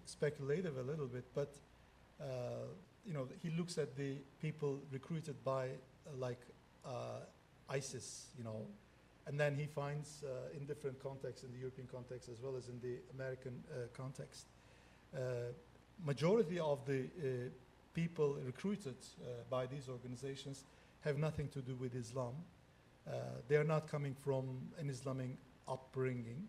speculative a little bit, but he looks at the people recruited by ISIS, and then he finds in different contexts, in the European context as well as in the American context, majority of the people recruited by these organizations have nothing to do with Islam. They are not coming from an Islamic upbringing.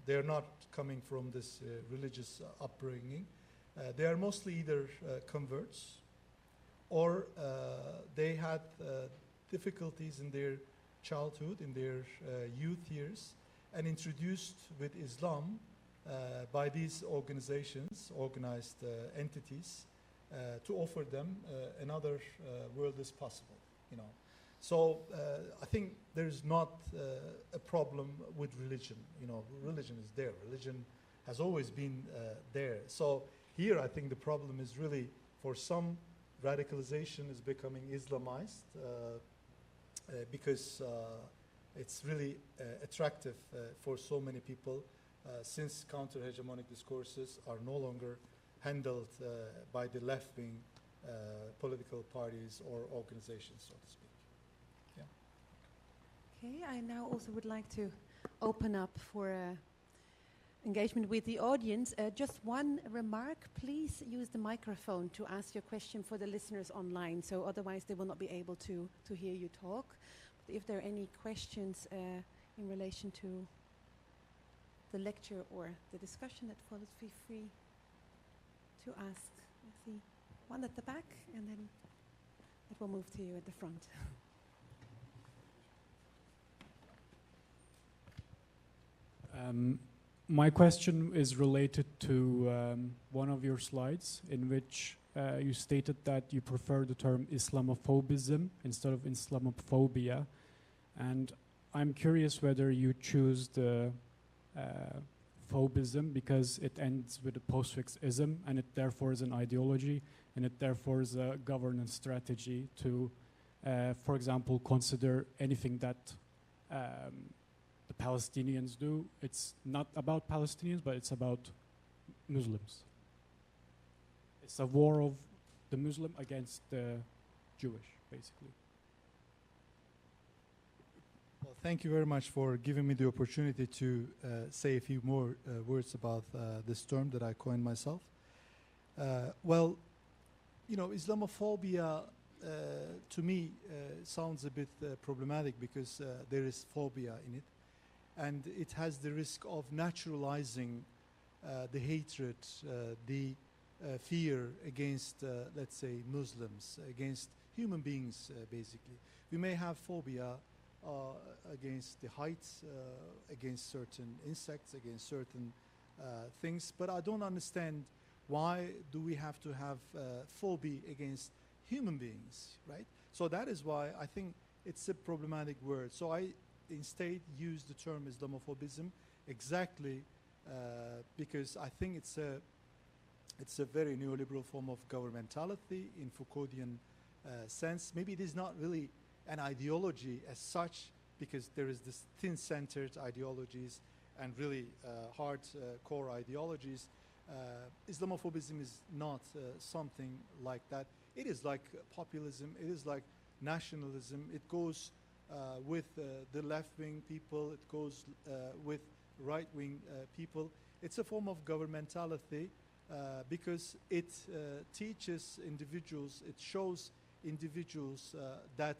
They are not coming from this religious upbringing. They are mostly either converts or they had difficulties in their childhood, in their youth years, and introduced with Islam by these organizations, organized entities, to offer them another world is possible, So I think there's not a problem with religion. Religion is there. Religion has always been there. So here I think the problem is really, for some, radicalization is becoming Islamized because it's really attractive for so many people since counter-hegemonic discourses are no longer handled by the left-wing political parties or organizations, so to speak. Okay, I now also would like to open up for engagement with the audience. Just one remark, please use the microphone to ask your question for the listeners online, so otherwise they will not be able to hear you talk. But if there are any questions in relation to the lecture or the discussion that follows, feel free to ask. I see one at the back, and then it will move to you at the front. My question is related to one of your slides in which you stated that you prefer the term Islamophobism instead of Islamophobia. And I'm curious whether you choose the phobism because it ends with a postfix ism, and it therefore is an ideology, and it therefore is a governance strategy to, for example, consider anything that the Palestinians do. It's not about Palestinians, but it's about Muslims. It's a war of the Muslim against the Jewish, basically. Well, thank you very much for giving me the opportunity to say a few more words about this term that I coined myself. Well, Islamophobia to me sounds a bit problematic because there is phobia in it. And it has the risk of naturalizing the hatred, the fear against, let's say, Muslims, against human beings, basically. We may have phobia against the heights, against certain insects, against certain things, but I don't understand why do we have to have phobia against human beings, right? So that is why I think it's a problematic word. So I instead use the term Islamophobism exactly because I think it's a very neoliberal form of governmentality in Foucauldian sense. Maybe it is not really an ideology as such because there is this thin-centered ideologies and really hard core ideologies. Islamophobism is not something like that. It is like populism. It is like nationalism. It goes with the left-wing people. It goes with right-wing people. It's a form of governmentality because it teaches individuals, it shows individuals that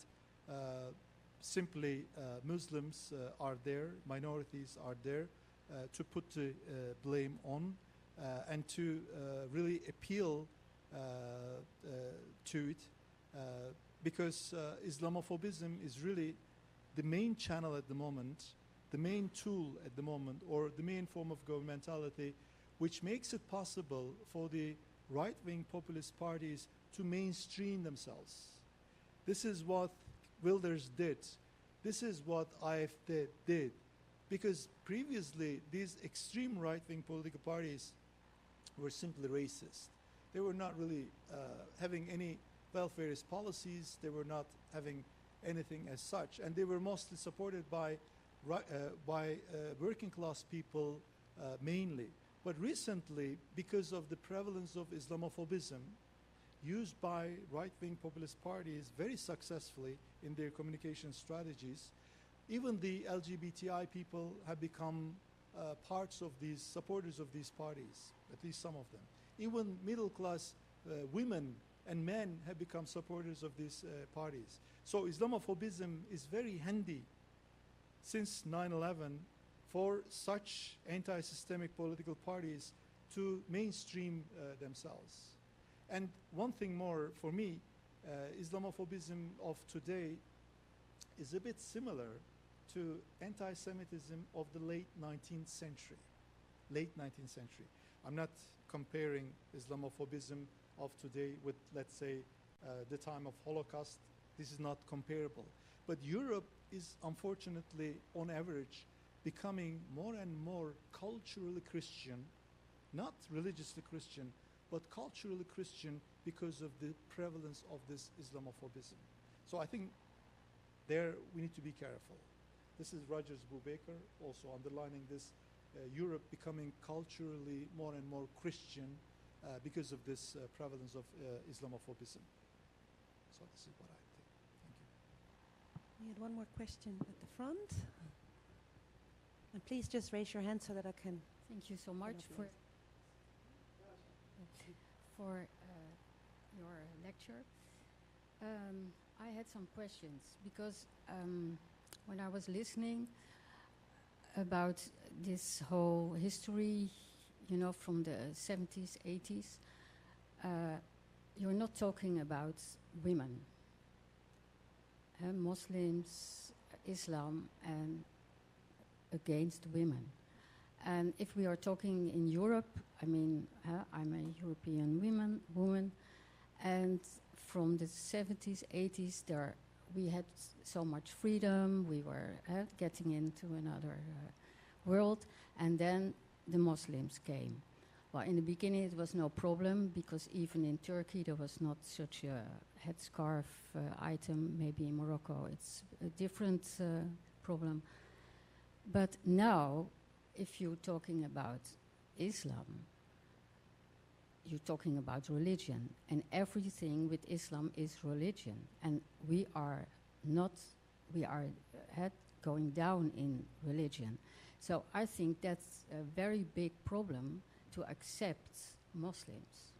simply Muslims are there, minorities are there, to put the blame on and to really appeal to it, because Islamophobism is really the main channel at the moment, the main tool at the moment, or the main form of governmentality, which makes it possible for the right-wing populist parties to mainstream themselves. This is what Wilders did. This is what AfD did. Because previously, these extreme right-wing political parties were simply racist. They were not really having any welfarist policies. They were not having anything as such. And they were mostly supported by working class people mainly. But recently, because of the prevalence of Islamophobism, used by right-wing populist parties very successfully in their communication strategies, even the LGBTI people have become parts of these, supporters of these parties, at least some of them. Even middle-class women and men have become supporters of these parties. So Islamophobism is very handy since 9/11 for such anti-systemic political parties to mainstream themselves. And one thing more for me, Islamophobism of today is a bit similar to anti-Semitism of the late 19th century. Late 19th century. I'm not comparing Islamophobism of today with, let's say, the time of Holocaust. This is not comparable. But Europe is unfortunately, on average, becoming more and more culturally Christian, not religiously Christian, but culturally Christian because of the prevalence of this Islamophobism. So I think there we need to be careful. This is Rogers Brubaker also underlining this, Europe becoming culturally more and more Christian because of this prevalence of Islamophobism. So this is what I think. Thank you. We had one more question at the front. And please just raise your hand so that I can. Thank you so much for your lecture. I had some questions because when I was listening about this whole history, you know, from the 70s, 80s, you're not talking about women, Muslims, Islam, and against women. And if we are talking in Europe, I mean, I'm a European woman, and from the 70s, 80s, we had so much freedom, we were getting into another world, and then the Muslims came. Well, in the beginning it was no problem, because even in Turkey there was not such a headscarf item. Maybe in Morocco it's a different problem. But now, if you're talking about Islam, you're talking about religion, and everything with Islam is religion, and we are going down in religion. So I think that's a very big problem to accept Muslims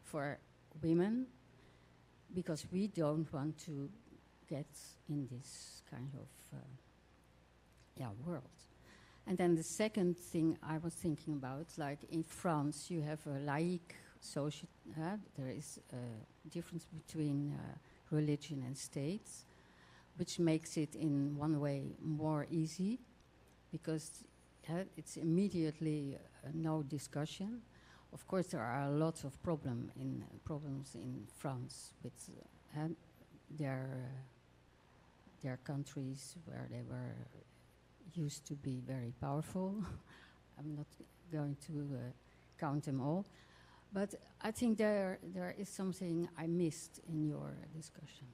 for women, because we don't want to get in this kind of world. And then the second thing I was thinking about, like in France, you have a laïc social, there is a difference between religion and states, which makes it in one way more easy, because it's immediately no discussion. Of course, there are lots of problems in France with their countries where they were used to be very powerful. I'm not going to count them all, but I think there is something I missed in your discussion.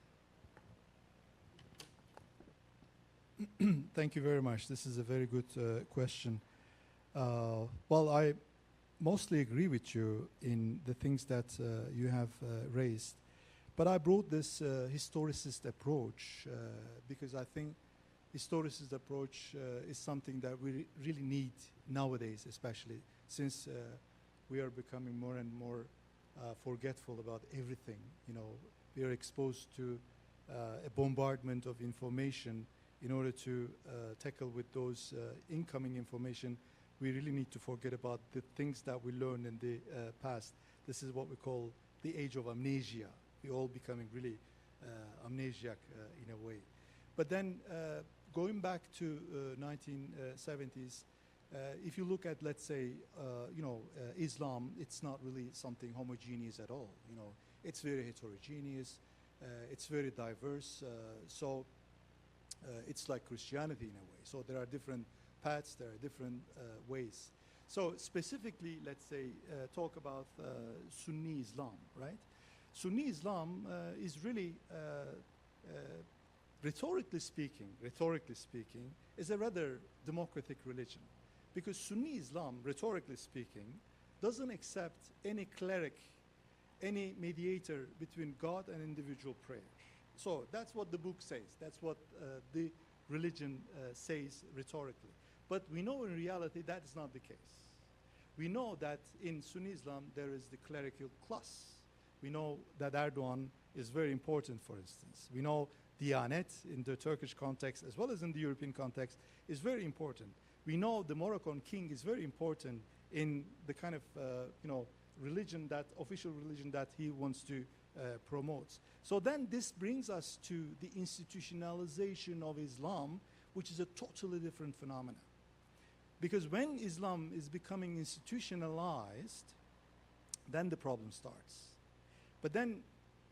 Thank you very much. This is a very good question. Well, I mostly agree with you in the things that you have raised, but I brought this historicist approach because I think historicist approach is something that we really need nowadays, especially since we are becoming more and more forgetful about everything. You know, we are exposed to a bombardment of information in order to tackle with those incoming information, we really need to forget about the things that we learned in the past. This is what we call the age of amnesia. We're all becoming really amnesiac in a way. But then going back to 1970s, if you look at, let's say, Islam, it's not really something homogeneous at all. It's very heterogeneous. It's very diverse. So it's like Christianity in a way. So there are different paths, there are different ways. So specifically, let's say, talk about Sunni Islam, right? Sunni Islam is really, rhetorically speaking, is a rather democratic religion. Because Sunni Islam, rhetorically speaking, doesn't accept any cleric, any mediator between God and individual prayer. So that's what the book says. That's what the religion says rhetorically. But we know in reality that is not the case. We know that in Sunni Islam there is the clerical class. We know that Erdogan is very important, for instance. We know Diyanet in the Turkish context as well as in the European context is very important. We know the Moroccan king is very important in the kind of religion, that official religion that he wants to promote. So then this brings us to the institutionalization of Islam, which is a totally different phenomenon. Because when Islam is becoming institutionalized, then the problem starts. But then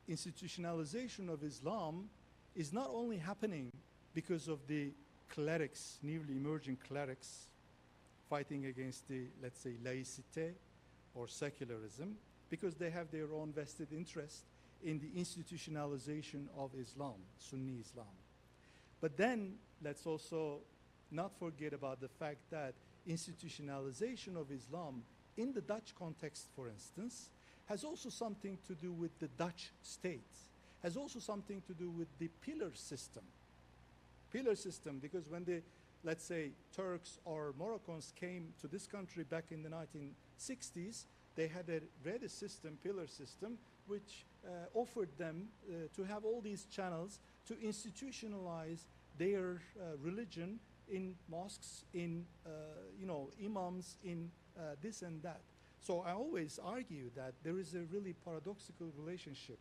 institutionalization of Islam is not only happening because of the clerics, newly emerging clerics, fighting against the, let's say, laicite or secularism, because they have their own vested interest in the institutionalization of Islam, Sunni Islam. But then let's also not forget about the fact that institutionalization of Islam in the Dutch context, for instance, has also something to do with the Dutch state, has also something to do with the pillar system. Pillar system, because when the, let's say, Turks or Moroccans came to this country back in the 1960s, they had a ready system, pillar system, which offered them to have all these channels to institutionalize their religion in mosques, in imams, in this and that. So I always argue that there is a really paradoxical relationship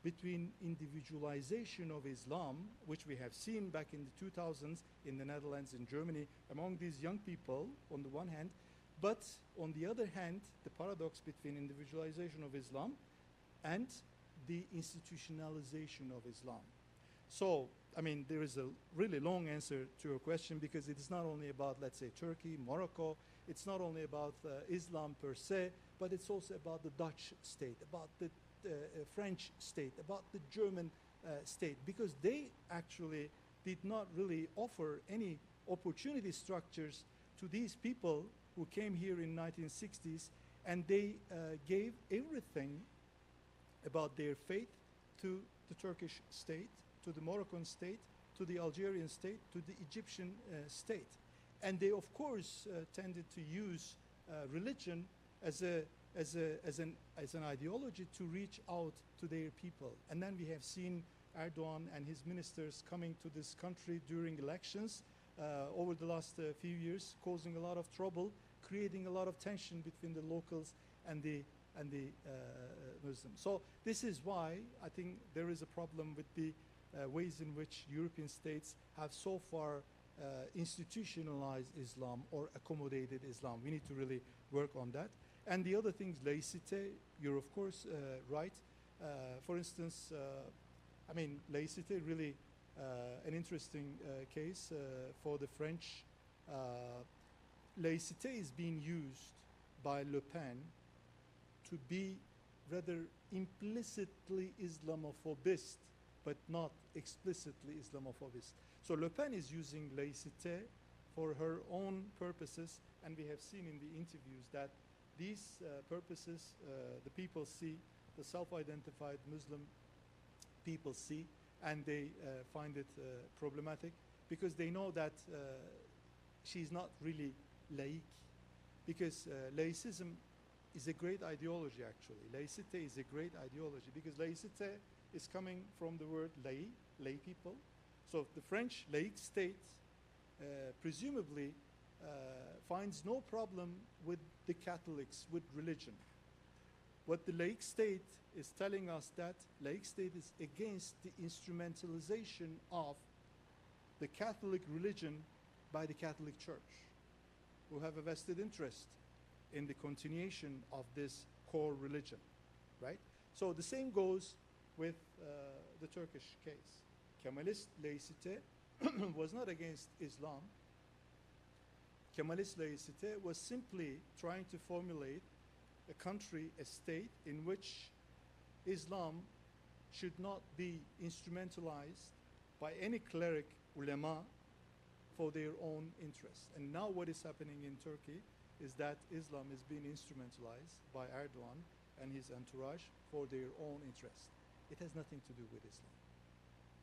between individualization of Islam, which we have seen back in the 2000s in the Netherlands and Germany among these young people on the one hand, but on the other hand, the paradox between individualization of Islam and the institutionalization of Islam. So, I mean, there is a really long answer to your question, because it is not only about, let's say, Turkey, Morocco, it's not only about Islam per se, but it's also about the Dutch state, about the French state, about the German state, because they actually did not really offer any opportunity structures to these people who came here in 1960s, and they gave everything about their faith to the Turkish state, to the Moroccan state, to the Algerian state, to the Egyptian state. And they, of course, tended to use religion as an ideology to reach out to their people. And then we have seen Erdogan and his ministers coming to this country during elections over the last few years, causing a lot of trouble, creating a lot of tension between the locals and the Muslims. So this is why I think there is a problem with the ways in which European states have so far institutionalized Islam or accommodated Islam. We need to really work on that. And the other things, laicite, you're of course right. For instance, I mean, laicite really an interesting case for the French. Laicite is being used by Le Pen to be rather implicitly Islamophobist, but not explicitly Islamophobist. So Le Pen is using laicite for her own purposes, and we have seen in the interviews that these purposes the people see, the self-identified Muslim people see, and they find it problematic, because they know that she's not really laïque, because laïcism is a great ideology, actually. Laicite is a great ideology, because laicite is coming from the word lay people. So the French laic state presumably finds no problem with the Catholics, with religion. What the laic state is telling us that laic state is against the instrumentalization of the Catholic religion by the Catholic Church, who have a vested interest in the continuation of this core religion, right? So the same goes with the Turkish case. Kemalist laicite was not against Islam. Kemalist laicite was simply trying to formulate a country, a state in which Islam should not be instrumentalized by any cleric, ulema, for their own interests. And now what is happening in Turkey is that Islam is being instrumentalized by Erdogan and his entourage for their own interests. It has nothing to do with Islam.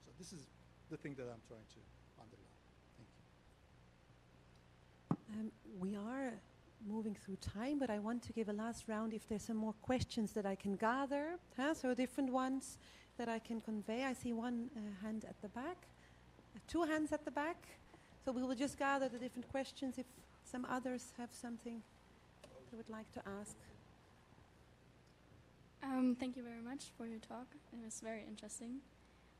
So this is the thing that I'm trying to underline. Thank you. We are moving through time, but I want to give a last round if there's some more questions that I can gather, so different ones that I can convey. I see one hand at the back, two hands at the back. So we will just gather the different questions if some others have something they would like to ask. Thank you very much for your talk. It was very interesting.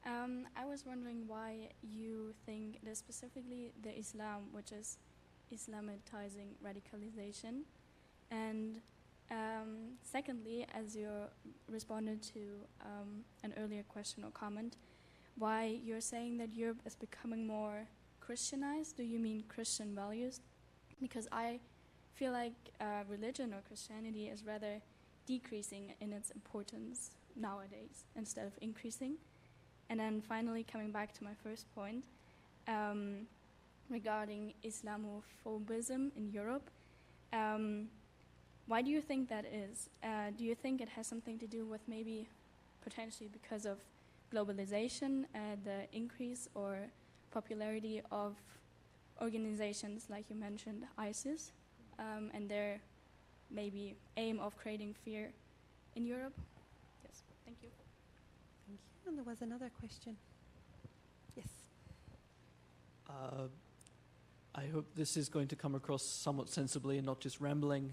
I was wondering why you think it is specifically the Islam which is Islamitizing radicalization. And secondly, as you responded to an earlier question or comment, why you're saying that Europe is becoming more Christianized. Do you mean Christian values? Because I feel like religion or Christianity is rather decreasing in its importance nowadays instead of increasing. And then finally, coming back to my first point, regarding Islamophobism in Europe, why do you think that is? Do you think it has something to do with maybe potentially because of globalization, the increase or popularity of organizations like you mentioned, ISIS, and their maybe aim of creating fear in Europe? Yes, thank you. Thank you. And there was another question. Yes. I hope this is going to come across somewhat sensibly and not just rambling.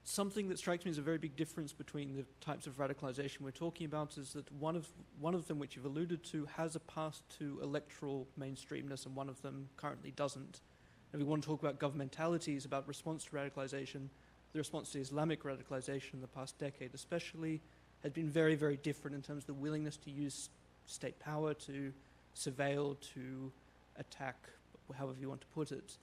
Something that strikes me as a very big difference between the types of radicalization we're talking about is that one of them, which you've alluded to, has a path to electoral mainstreamness and one of them currently doesn't. If we want to talk about governmentalities, about response to radicalization, the response to Islamic radicalization in the past decade especially has been very, very different in terms of the willingness to use state power to surveil, to attack, however you want to put it.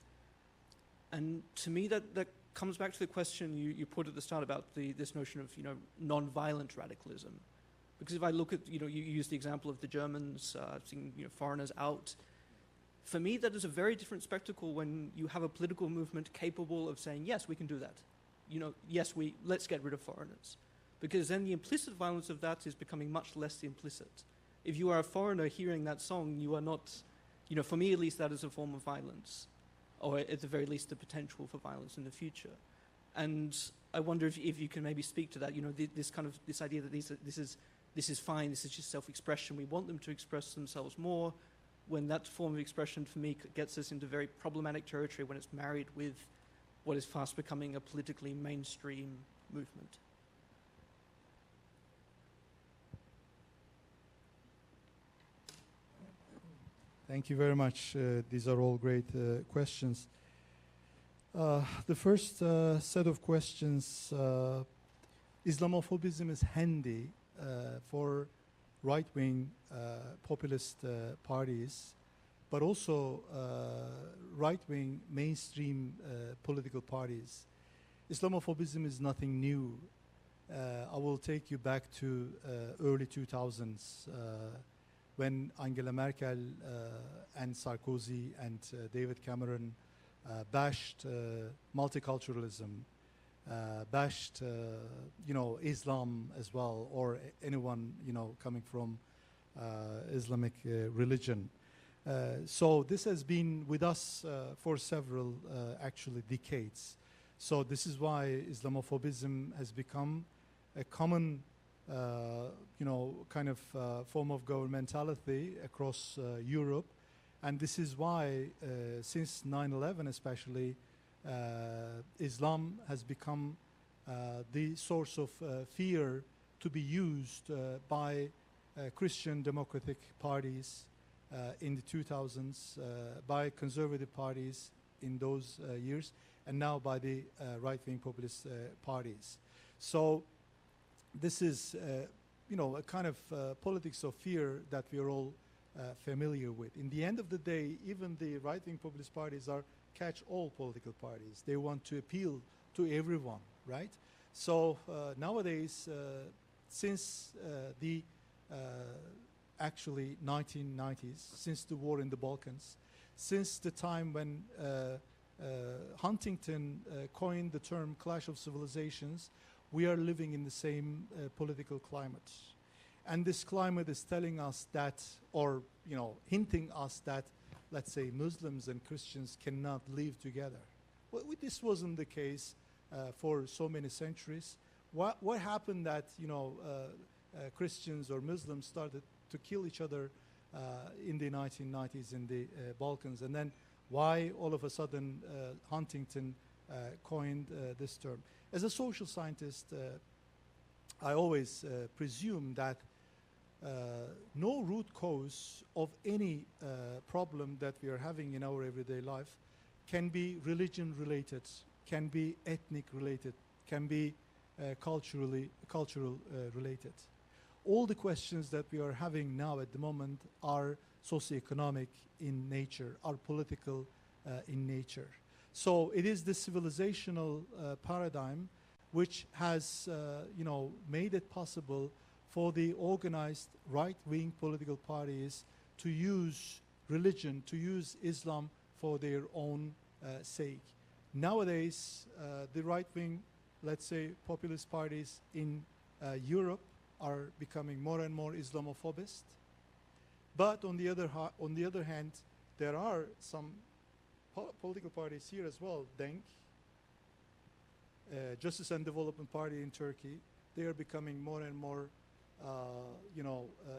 And to me that comes back to the question you put at the start about this notion of non-violent radicalism. Because if I look at, you use the example of the Germans seeing foreigners out. For me, that is a very different spectacle when you have a political movement capable of saying, yes, we can do that. Yes, let's get rid of foreigners. Because then the implicit violence of that is becoming much less the implicit. If you are a foreigner hearing that song, you are not, for me at least, that is a form of violence. Or at the very least, the potential for violence in the future. And I wonder if you can maybe speak to that, this idea that this is fine, this is just self-expression, we want them to express themselves more, when that form of expression for me gets us into very problematic territory when it's married with what is fast becoming a politically mainstream movement. Thank you very much. These are all great questions. The first set of questions, Islamophobism is handy for right-wing populist parties, but also right-wing mainstream political parties. Islamophobism is nothing new. I will take you back to early 2000s when Angela Merkel and Sarkozy and David Cameron bashed multiculturalism, bashed Islam as well, or anyone coming from Islamic religion. So this has been with us for several actually decades. So this is why Islamophobism has become a common kind of form of governmentality across Europe. And this is why, since 9/11 especially, Islam has become the source of fear to be used by Christian democratic parties in the 2000s, by conservative parties in those years, and now by the right-wing populist parties. So this is, a kind of politics of fear that we are all familiar with. In the end of the day, even the right-wing populist parties are catch-all political parties. They want to appeal to everyone, right? So nowadays, since the actually 1990s, since the war in the Balkans, since the time when Huntington coined the term clash of civilizations, we are living in the same political climate. And this climate is telling us that, or hinting us that, let's say, Muslims and Christians cannot live together. Well, this wasn't the case for so many centuries. What happened that Christians or Muslims started to kill each other in the 1990s in the Balkans, and then why all of a sudden Huntington coined this term? As a social scientist, I always presume that no root cause of any problem that we are having in our everyday life can be religion related, can be ethnic related, can be cultural related. All the questions that we are having now at the moment are socioeconomic in nature, are political in nature. So it is the civilizational paradigm which has made it possible for the organized right-wing political parties to use religion, to use Islam for their own sake. Nowadays, the right-wing, let's say, populist parties in Europe are becoming more and more Islamophobist. But on the other hand, there are some political parties here as well, DENK, Justice and Development Party in Turkey. They are becoming more and more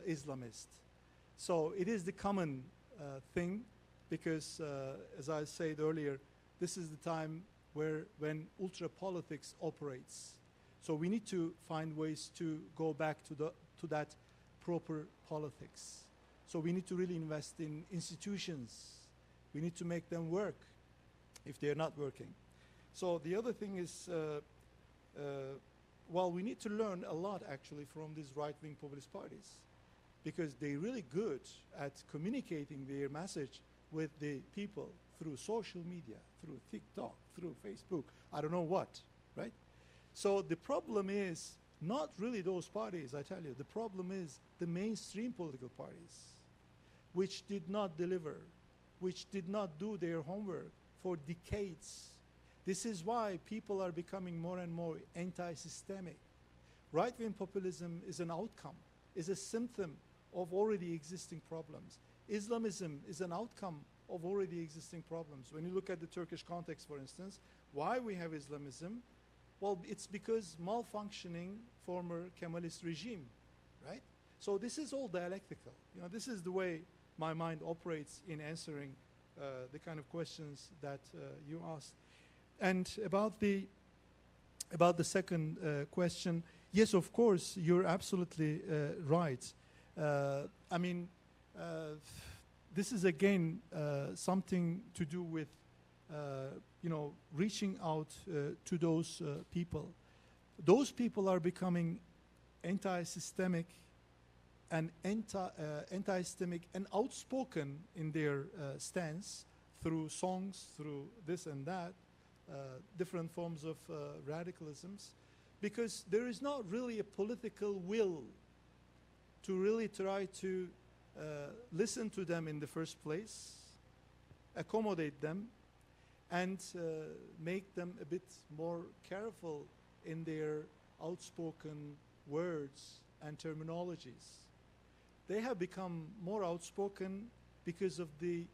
Islamist. So it is the common thing because, as I said earlier, this is the time when ultra politics operates. So we need to find ways to go back to that proper politics. So we need to really invest in institutions. We need to make them work if they are not working. So the other thing is, we need to learn a lot actually from these right-wing populist parties because they're really good at communicating their message with the people through social media, through TikTok, through Facebook, I don't know what, right? So the problem is not really those parties, I tell you. The problem is the mainstream political parties, which did not deliver, which did not do their homework for decades. This is why people are becoming more and more anti-systemic. Right-wing populism is an outcome, is a symptom of already existing problems. Islamism is an outcome of already existing problems. When you look at the Turkish context, for instance, why we have Islamism? Well, it's because malfunctioning former Kemalist regime, right? So this is all dialectical. This is the way my mind operates in answering the kind of questions that you asked. And about the second question, yes, of course, you're absolutely right. This is again something to do with reaching out to those people. Those people are becoming anti-systemic and anti-systemic and outspoken in their stance through songs, through this and that, different forms of radicalisms, because there is not really a political will to really try to listen to them in the first place, accommodate them, and make them a bit more careful in their outspoken words and terminologies. They have become more outspoken because of the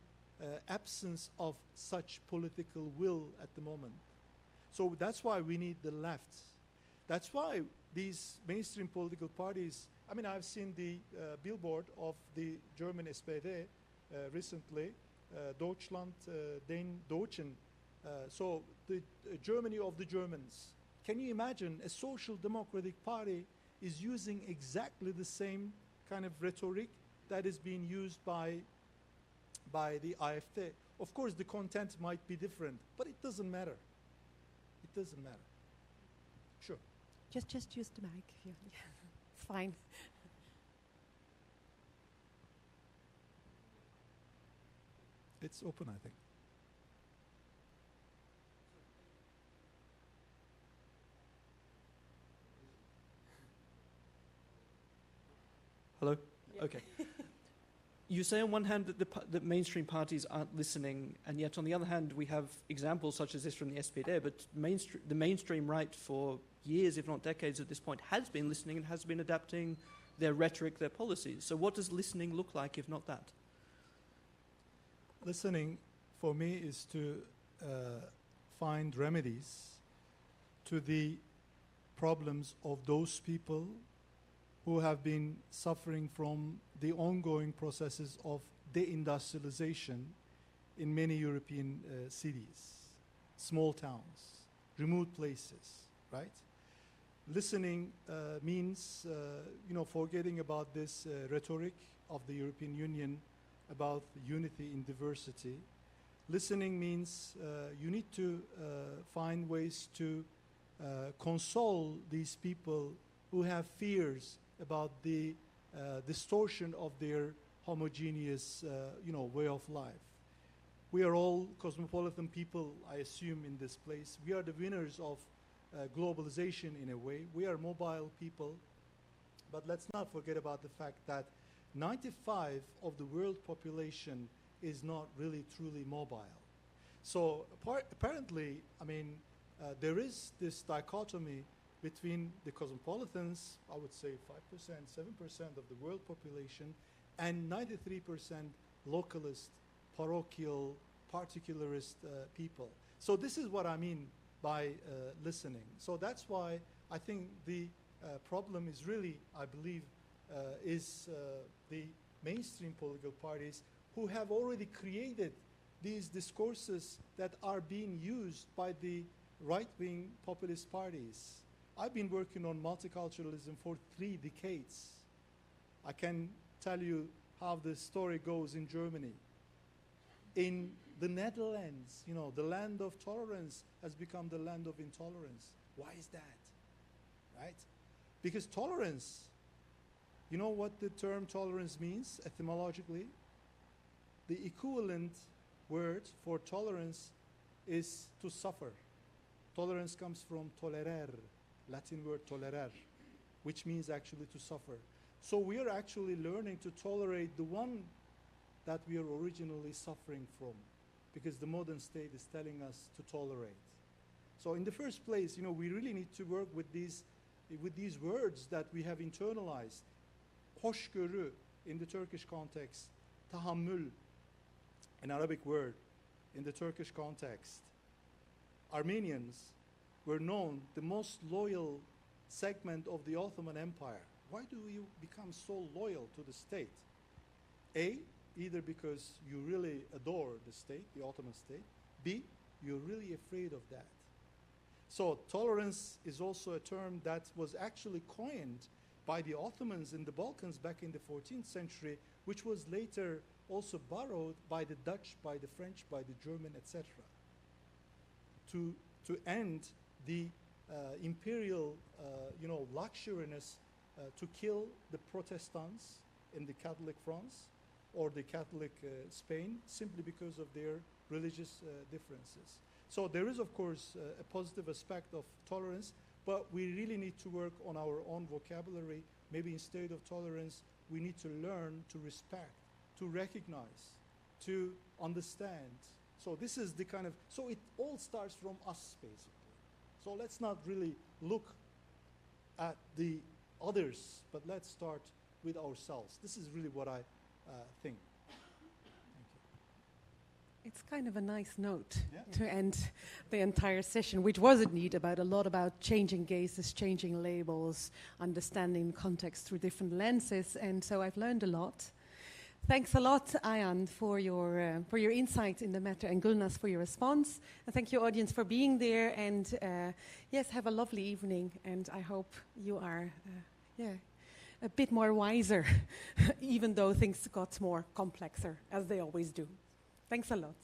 absence of such political will at the moment. So that's why we need the left. That's why these mainstream political parties, I mean, I've seen the billboard of the German SPD recently, Deutschland, den Deutschen, so the Germany of the Germans. Can you imagine a social democratic party is using exactly the same kind of rhetoric that is being used by the AfD? Of course, the content might be different, but it doesn't matter. It doesn't matter. Sure. Just use the mic. Yeah. It's fine. It's open, I think. Hello? Yeah. Okay. You say on one hand that mainstream parties aren't listening, and yet on the other hand we have examples such as this from the SPD, but the mainstream right for years, if not decades at this point, has been listening and has been adapting their rhetoric, their policies. So what does listening look like if not that? Listening, for me, is to find remedies to the problems of those people who have been suffering from the ongoing processes of deindustrialization in many European cities, small towns, remote places, right? Listening means, forgetting about this rhetoric of the European Union about unity in diversity. Listening means you need to find ways to console these people who have fears about the distortion of their homogeneous, way of life. We are all cosmopolitan people, I assume, in this place. We are the winners of globalization in a way. We are mobile people, but let's not forget about the fact that 95% of the world population is not really truly mobile. So apparently, there is this dichotomy between the cosmopolitans, I would say 5%, 7% of the world population, and 93% localist, parochial, particularist people. So this is what I mean by listening. So that's why I think the problem is really, I believe, is the mainstream political parties who have already created these discourses that are being used by the right-wing populist parties. I've been working on multiculturalism for 3 decades. I can tell you how the story goes in Germany. In the Netherlands, the land of tolerance has become the land of intolerance. Why is that? Right? Because tolerance, you know what the term tolerance means etymologically? The equivalent word for tolerance is to suffer. Tolerance comes from tolerer, Latin word tolerar, which means actually to suffer. So we are actually learning to tolerate the one that we are originally suffering from, because the modern state is telling us to tolerate. So in the first place, we really need to work with these words that we have internalized. Hoşgörü in the Turkish context, tahammül, an Arabic word in the Turkish context. Armenians were known the most loyal segment of the Ottoman Empire. Why do you become so loyal to the state? Either because you really adore the state, the Ottoman state. B, you're really afraid of that. So tolerance is also a term that was actually coined by the Ottomans in the Balkans back in the 14th century, which was later also borrowed by the Dutch, by the French, by the German, etc. To end the imperial, luxuriness to kill the Protestants in the Catholic France or the Catholic Spain simply because of their religious differences. So there is, of course, a positive aspect of tolerance, but we really need to work on our own vocabulary. Maybe instead of tolerance, we need to learn to respect, to recognize, to understand. So this is the kind of, so it all starts from us, basically. So let's not really look at the others, but let's start with ourselves. This is really what I think. Thank you. It's kind of a nice note to end the entire session, which was indeed a lot about changing gazes, changing labels, understanding context through different lenses, and so I've learned a lot. Thanks a lot, Ayhan, for your insight in the matter, and Gulnaz for your response. And thank you, audience, for being there. And yes, have a lovely evening. And I hope you are, a bit more wiser, even though things got more complexer, as they always do. Thanks a lot.